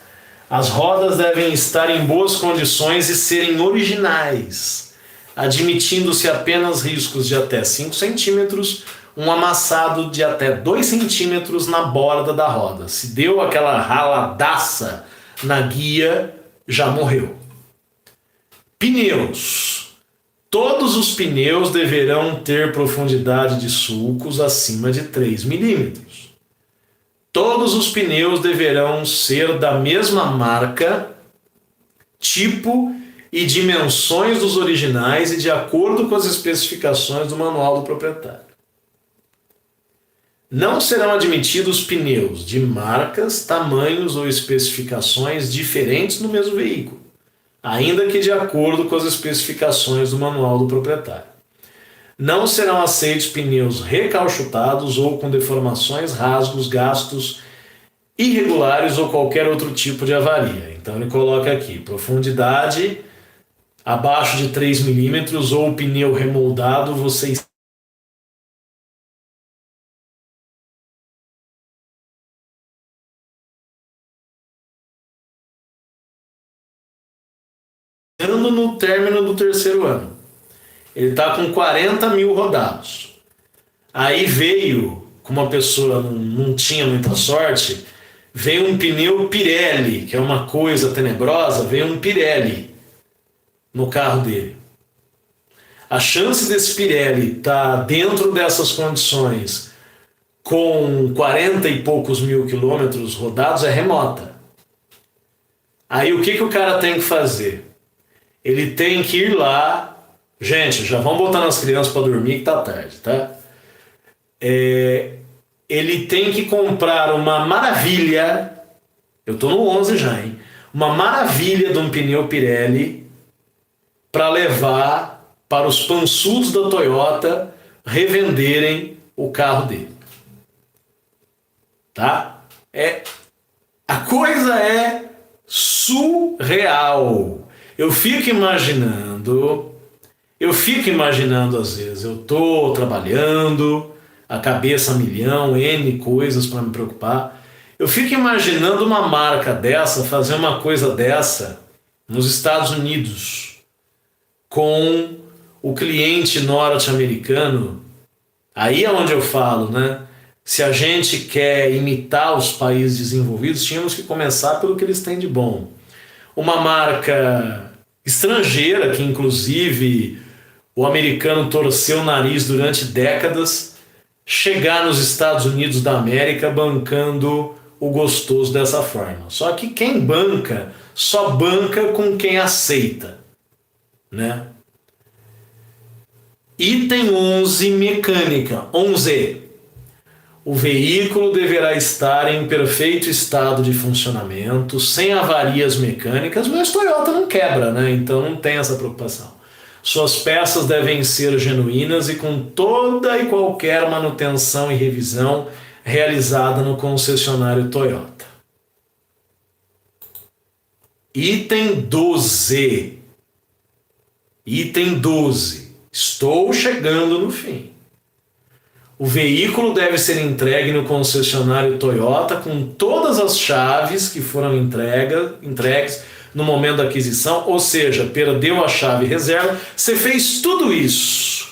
As rodas devem estar em boas condições e serem originais, admitindo-se apenas riscos de até 5 centímetros, um amassado de até 2 centímetros na borda da roda. Se deu aquela raladaça na guia, já morreu. Pneus. Todos os pneus deverão ter profundidade de sulcos acima de 3 milímetros. Todos os pneus deverão ser da mesma marca, tipo e dimensões dos originais e de acordo com as especificações do manual do proprietário. Não serão admitidos pneus de marcas, tamanhos ou especificações diferentes no mesmo veículo, ainda que de acordo com as especificações do manual do proprietário. Não serão aceitos pneus recalchutados ou com deformações, rasgos, gastos irregulares ou qualquer outro tipo de avaria. Então ele coloca aqui, profundidade abaixo de 3 milímetros ou pneu remoldado, vocês no término do terceiro ano. Ele está com 40 mil rodados. Aí veio, como a pessoa não tinha muita sorte, veio um pneu Pirelli, que é uma coisa tenebrosa, veio um Pirelli no carro dele. A chance desse Pirelli estar dentro dessas condições com 40 e poucos mil quilômetros rodados é remota. Aí o que o cara tem que fazer? Ele tem que ir lá. Gente, já vamos botar nas crianças para dormir que tá tarde, tá? Ele tem que comprar uma maravilha. Eu tô no 11 já, hein? Uma maravilha de um pneu Pirelli para levar para os pançudos da Toyota revenderem o carro dele. Tá? A coisa é surreal. Eu fico imaginando às vezes, eu tô trabalhando, a cabeça a milhão, N coisas para me preocupar. Eu fico imaginando uma marca dessa fazer uma coisa dessa nos Estados Unidos com o cliente norte-americano. Aí é onde eu falo, né? Se a gente quer imitar os países desenvolvidos, tínhamos que começar pelo que eles têm de bom. Uma marca estrangeira, que inclusive o americano torceu o nariz durante décadas, chegar nos Estados Unidos da América bancando o gostoso dessa forma. Só que quem banca, só banca com quem aceita, né? Item 11, mecânica. 11. O veículo deverá estar em perfeito estado de funcionamento, sem avarias mecânicas, mas Toyota não quebra, né? Então não tem essa preocupação. Suas peças devem ser genuínas e com toda e qualquer manutenção e revisão realizada no concessionário Toyota. Item 12. Item 12. Estou chegando no fim. O veículo deve ser entregue no concessionário Toyota com todas as chaves que foram entregues no momento da aquisição, ou seja, perdeu a chave reserva, você fez tudo isso.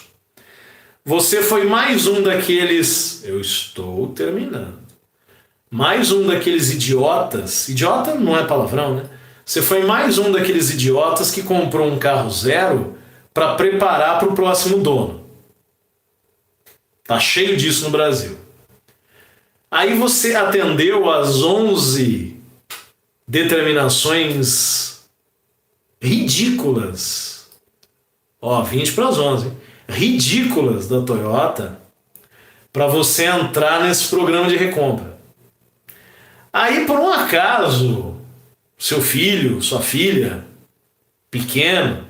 Você foi mais um daqueles... Eu estou terminando. Mais um daqueles idiotas... Idiota não é palavrão, né? Você foi mais um daqueles idiotas que comprou um carro zero para preparar para o próximo dono. Tá cheio disso no Brasil. Aí você atendeu às 11 determinações ridículas. 20 para as 11. Ridículas da Toyota para você entrar nesse programa de recompra. Aí, por um acaso, seu filho, sua filha, pequeno,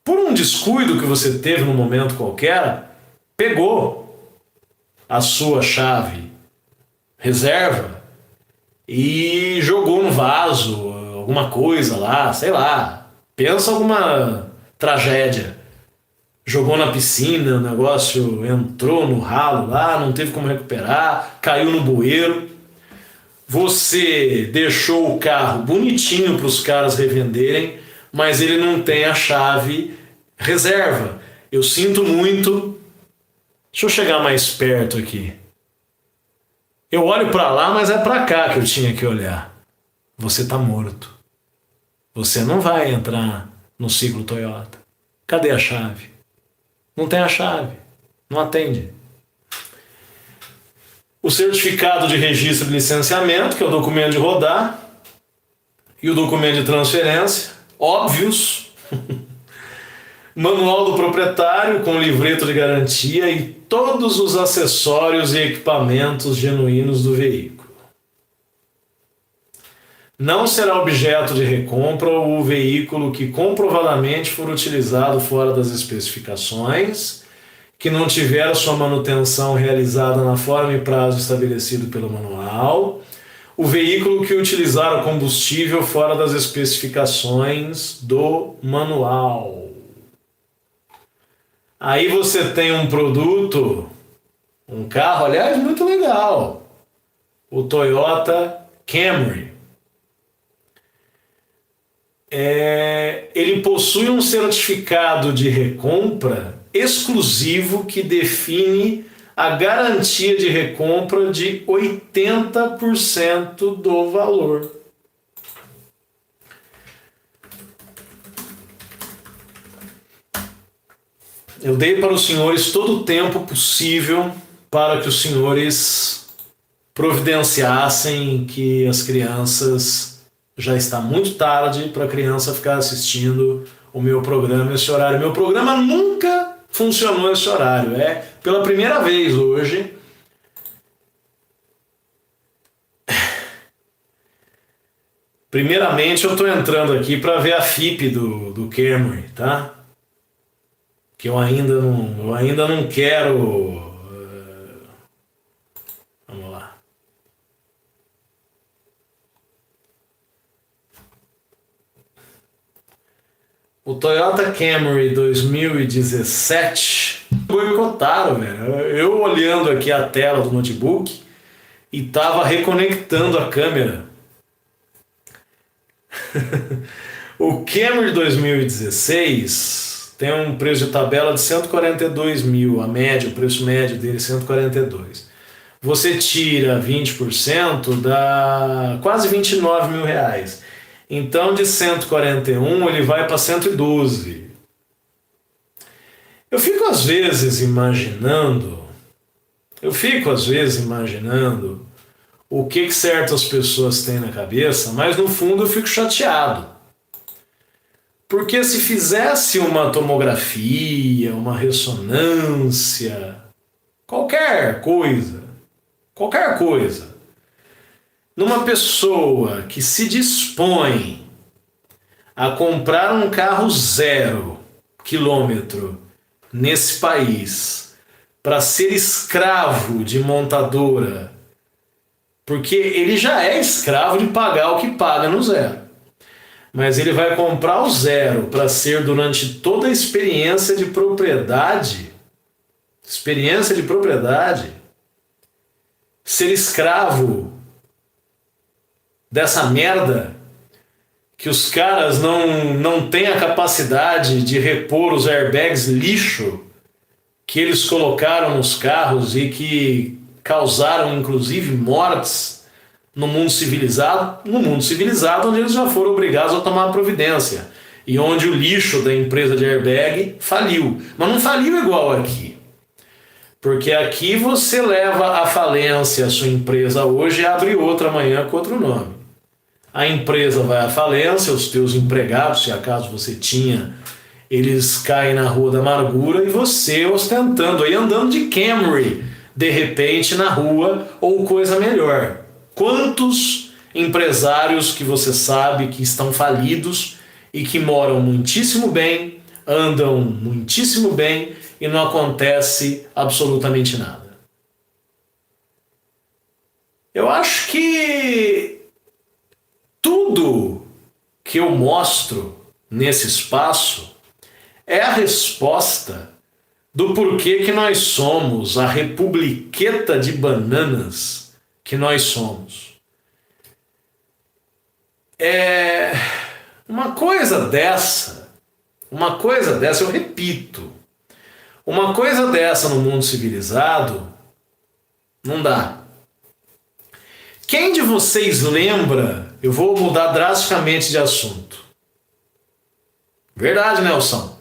por um descuido que você teve num momento qualquer, pegou a sua chave reserva e jogou no vaso alguma coisa lá, sei lá, pensa alguma tragédia. Jogou na piscina, o negócio entrou no ralo lá, não teve como recuperar, caiu no bueiro. Você deixou o carro bonitinho para os caras revenderem, mas ele não tem a chave reserva. Eu sinto muito. Deixa eu chegar mais perto aqui. Eu olho para lá, mas é para cá que eu tinha que olhar. Você tá morto. Você não vai entrar no ciclo Toyota. Cadê a chave? Não tem a chave. Não atende. O certificado de registro de licenciamento, que é o documento de rodar. e o documento de transferência, óbvios, manual do proprietário com livreto de garantia e todos os acessórios e equipamentos genuínos do veículo. Não será objeto de recompra o veículo que comprovadamente for utilizado fora das especificações, que não tiver a sua manutenção realizada na forma e prazo estabelecido pelo manual, o veículo que utilizar o combustível fora das especificações do manual. Aí você tem um produto, um carro, aliás, muito legal, o Toyota Camry. Ele possui um certificado de recompra exclusivo que define a garantia de recompra de 80% do valor. Eu dei para os senhores todo o tempo possível para que os senhores providenciassem que as crianças... Já está muito tarde para a criança ficar assistindo o meu programa esse horário. Meu programa nunca funcionou esse horário. É pela primeira vez hoje. Primeiramente eu estou entrando aqui para ver a FIP do Camry, tá? Que eu ainda não quero... Vamos lá. O Toyota Camry 2017 boicotaram, velho. Eu olhando aqui a tela do notebook e tava reconectando a câmera. O Camry 2016 tem um preço de tabela de 142 mil, a média, o preço médio dele é 142. Você tira 20%, dá quase 29 mil reais. Então, de 141, ele vai para 112. Eu fico às vezes imaginando o que certas pessoas têm na cabeça, mas no fundo eu fico chateado. Porque se fizesse uma tomografia, uma ressonância, qualquer coisa, numa pessoa que se dispõe a comprar um carro 0 quilômetro nesse país para ser escravo de montadora, porque ele já é escravo de pagar o que paga no 0, mas ele vai comprar o 0 para ser durante toda a experiência de propriedade, ser escravo dessa merda, que os caras não têm a capacidade de repor os airbags lixo que eles colocaram nos carros e que causaram inclusive mortes no mundo civilizado, onde eles já foram obrigados a tomar providência e onde o lixo da empresa de airbag faliu, mas não faliu igual aqui. Porque aqui você leva à falência a sua empresa hoje e abre outra amanhã com outro nome. A empresa vai à falência, os teus empregados, se acaso você tinha, eles caem na rua da amargura e você ostentando aí, andando de Camry, de repente na rua, ou coisa melhor. Quantos empresários que você sabe que estão falidos e que moram muitíssimo bem, andam muitíssimo bem e não acontece absolutamente nada? Eu acho que tudo que eu mostro nesse espaço é a resposta do porquê que nós somos a republiqueta de bananas que nós somos. Uma coisa dessa, eu repito, uma coisa dessa no mundo civilizado não dá. Quem de vocês lembra? Eu vou mudar drasticamente de assunto. Verdade, Nelson?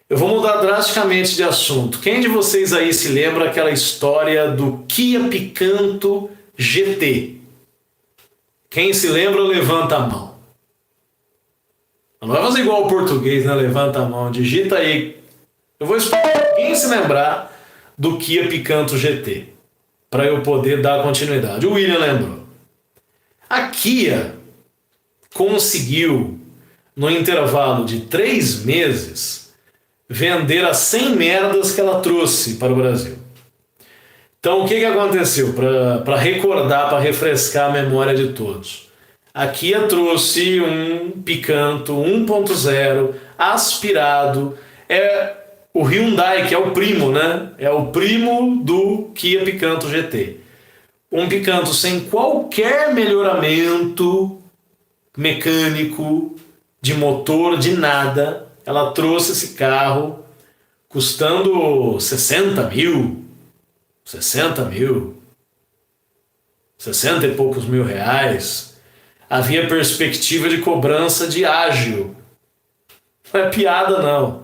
Eu vou mudar drasticamente de assunto. Quem de vocês aí se lembra aquela história do Kia Picanto GT? Quem se lembra, levanta a mão. Não vai fazer igual o português, né? Levanta a mão, digita aí. Eu vou esperar quem se lembrar do Kia Picanto GT, para eu poder dar continuidade. O William lembrou. A Kia conseguiu, no intervalo de 3 meses, vender as 100 merdas que ela trouxe para o Brasil. Então, o que aconteceu? Para recordar, para refrescar a memória de todos. A Kia trouxe um Picanto 1.0 aspirado. É o Hyundai, que é o primo, né? É o primo do Kia Picanto GT. Um Picanto sem qualquer melhoramento mecânico, de motor, de nada. Ela trouxe esse carro custando 60 mil, 60 e poucos mil reais. Havia perspectiva de cobrança de ágio. Não é piada, não.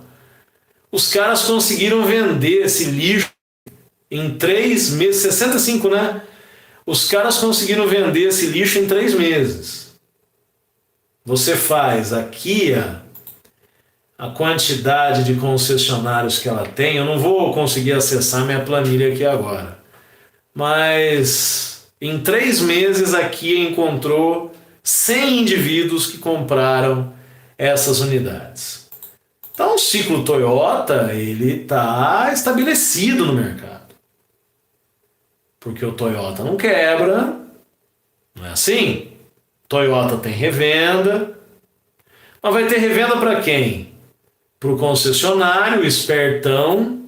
Os caras conseguiram vender esse lixo em 3 meses, 65, né? Os caras conseguiram vender esse lixo em 3 meses. Você faz a Kia, a quantidade de concessionários que ela tem, eu não vou conseguir acessar minha planilha aqui agora, mas em 3 meses a Kia encontrou 100 indivíduos que compraram essas unidades. Então o ciclo Toyota, ele está estabelecido no mercado. Porque o Toyota não quebra, não é assim? Toyota tem revenda, mas vai ter revenda para quem? Para o concessionário, espertão,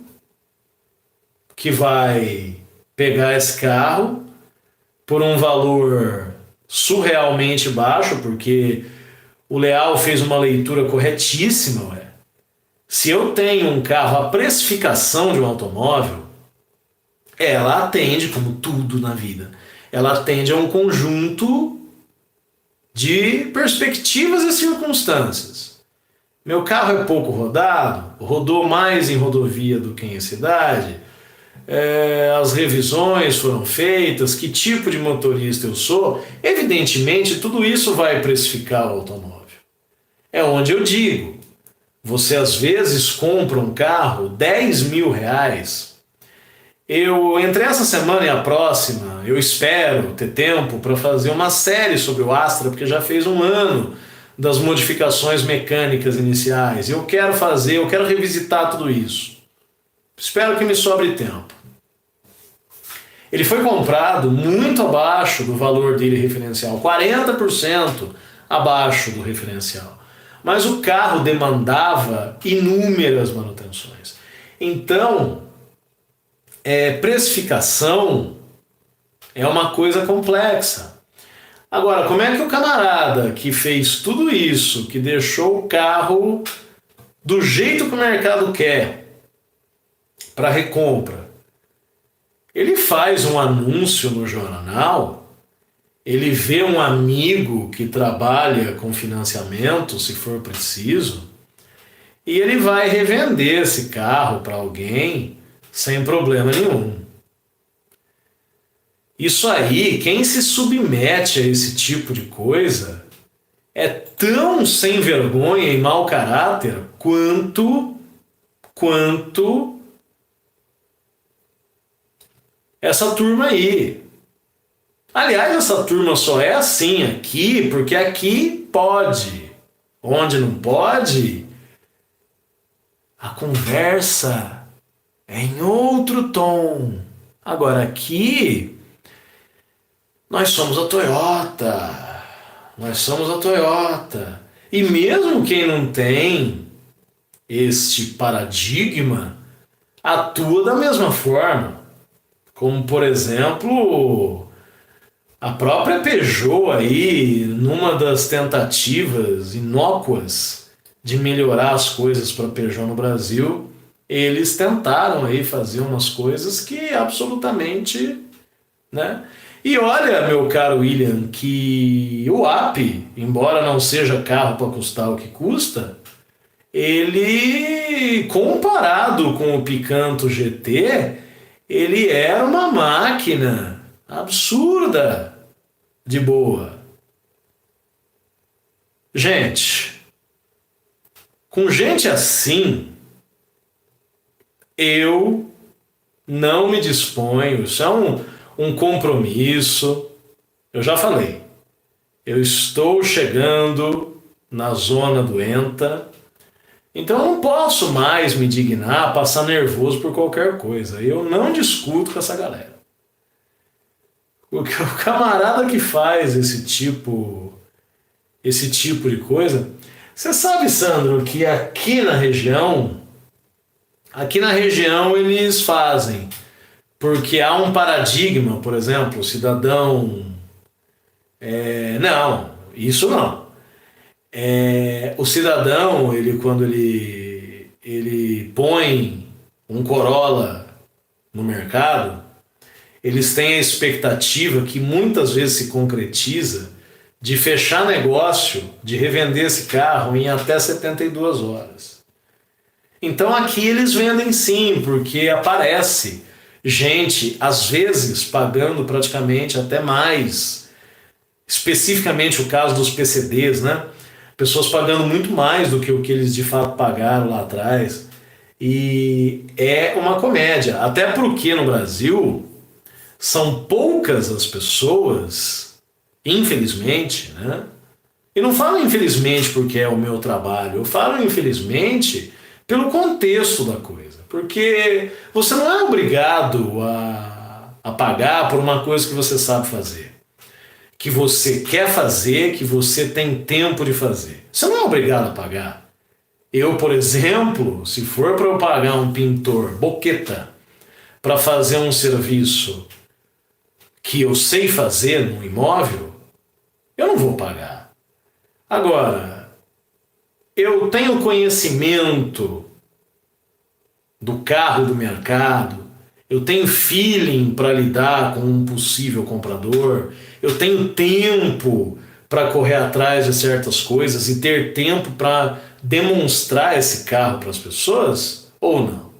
que vai pegar esse carro por um valor surrealmente baixo, porque o Leal fez uma leitura corretíssima. Ué. Se eu tenho um carro, a precificação de um automóvel, ela atende, como tudo na vida, ela atende a um conjunto de perspectivas e circunstâncias. Meu carro é pouco rodado, rodou mais em rodovia do que em cidade, as revisões foram feitas, que tipo de motorista eu sou, evidentemente tudo isso vai precificar o automóvel. É onde eu digo, você às vezes compra um carro 10 mil reais. Entre essa semana e a próxima, eu espero ter tempo para fazer uma série sobre o Astra, porque já fez 1 ano das modificações mecânicas iniciais. Eu quero revisitar tudo isso. Espero que me sobre tempo. Ele foi comprado muito abaixo do valor dele referencial, 40% abaixo do referencial. Mas o carro demandava inúmeras manutenções. Então, precificação é uma coisa complexa. Agora, como é que o camarada que fez tudo isso, que deixou o carro do jeito que o mercado quer para recompra, ele faz um anúncio no jornal, ele vê um amigo que trabalha com financiamento, se for preciso, e ele vai revender esse carro para alguém sem problema nenhum. Isso aí, quem se submete a esse tipo de coisa é tão sem vergonha e mau caráter quanto essa turma aí. Aliás, essa turma só é assim aqui porque aqui pode. Onde não pode, a conversa é em outro tom. Agora aqui, nós somos a Toyota. Nós somos a Toyota. E mesmo quem não tem este paradigma, atua da mesma forma. Como, por exemplo, a própria Peugeot aí, numa das tentativas inócuas de melhorar as coisas para a Peugeot no Brasil, eles tentaram aí fazer umas coisas que absolutamente, né? E olha, meu caro William, que o Up, embora não seja carro para custar o que custa, ele, comparado com o Picanto GT, ele era uma máquina absurda de boa. Gente, com gente assim, eu não me disponho, isso é um compromisso. Eu já falei, eu estou chegando na zona doenta, então eu não posso mais me dignar, passar nervoso por qualquer coisa. Eu não discuto com essa galera. O camarada que faz esse tipo de coisa. Você sabe, Sandro, que aqui na região eles fazem, porque há um paradigma, por exemplo, o cidadão. Não, isso não. O cidadão, quando ele põe um Corolla no mercado, eles têm a expectativa que muitas vezes se concretiza de fechar negócio, de revender esse carro em até 72 horas. Então aqui eles vendem sim, porque aparece gente, às vezes, pagando praticamente até mais. Especificamente o caso dos PCDs, né? Pessoas pagando muito mais do que o que eles de fato pagaram lá atrás. E é uma comédia. Até porque no Brasil são poucas as pessoas, infelizmente, né? E não falo infelizmente porque é o meu trabalho, eu falo infelizmente pelo contexto da coisa. Porque você não é obrigado a pagar por uma coisa que você sabe fazer, que você quer fazer, que você tem tempo de fazer. Você não é obrigado a pagar. Eu, por exemplo, se for para eu pagar um pintor boqueta para fazer um serviço que eu sei fazer no imóvel, eu não vou pagar. Agora, eu tenho conhecimento do carro do mercado, eu tenho feeling para lidar com um possível comprador, eu tenho tempo para correr atrás de certas coisas e ter tempo para demonstrar esse carro para as pessoas ou não?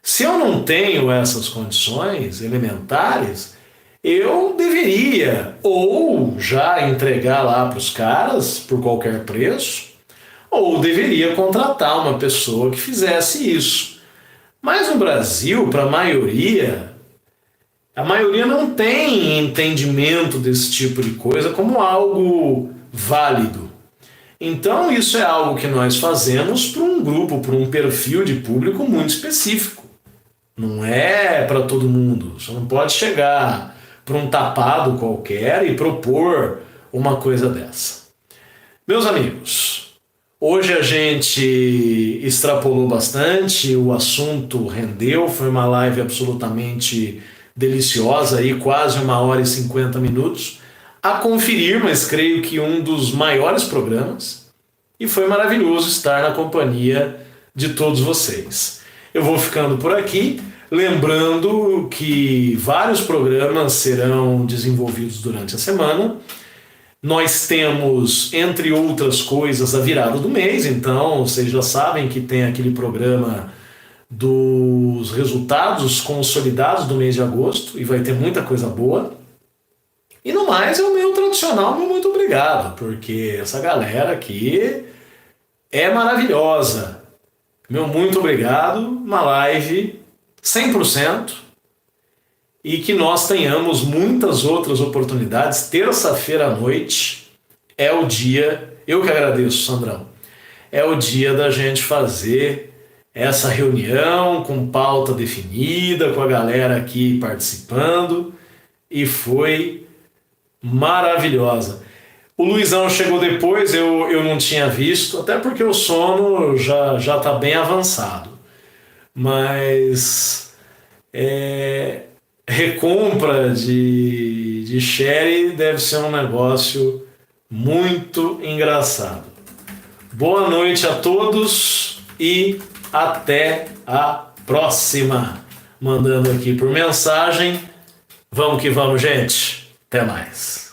Se eu não tenho essas condições elementares, eu deveria ou já entregar lá para os caras por qualquer preço, ou deveria contratar uma pessoa que fizesse isso. Mas no Brasil, para a maioria não tem entendimento desse tipo de coisa como algo válido. Então isso é algo que nós fazemos para um grupo, para um perfil de público muito específico. Não é para todo mundo. Você não pode chegar para um tapado qualquer e propor uma coisa dessa. Meus amigos, hoje a gente extrapolou bastante, o assunto rendeu, foi uma live absolutamente deliciosa, aí, quase 1h50. A conferir, mas creio que um dos maiores programas, e foi maravilhoso estar na companhia de todos vocês. Eu vou ficando por aqui, lembrando que vários programas serão desenvolvidos durante a semana. Nós temos, entre outras coisas, a virada do mês, então vocês já sabem que tem aquele programa dos resultados consolidados do mês de agosto, e vai ter muita coisa boa. E no mais é o meu tradicional, meu muito obrigado, porque essa galera aqui é maravilhosa. Meu muito obrigado, uma live 100%, e que nós tenhamos muitas outras oportunidades. Terça-feira à noite é o dia, eu que agradeço, Sandrão, é o dia da gente fazer essa reunião com pauta definida, com a galera aqui participando, e foi maravilhosa. O Luizão chegou depois, eu não tinha visto, até porque o sono já está bem avançado. Mas recompra de Sherry deve ser um negócio muito engraçado. Boa noite a todos e até a próxima. Mandando aqui por mensagem. Vamos que vamos, gente. Até mais.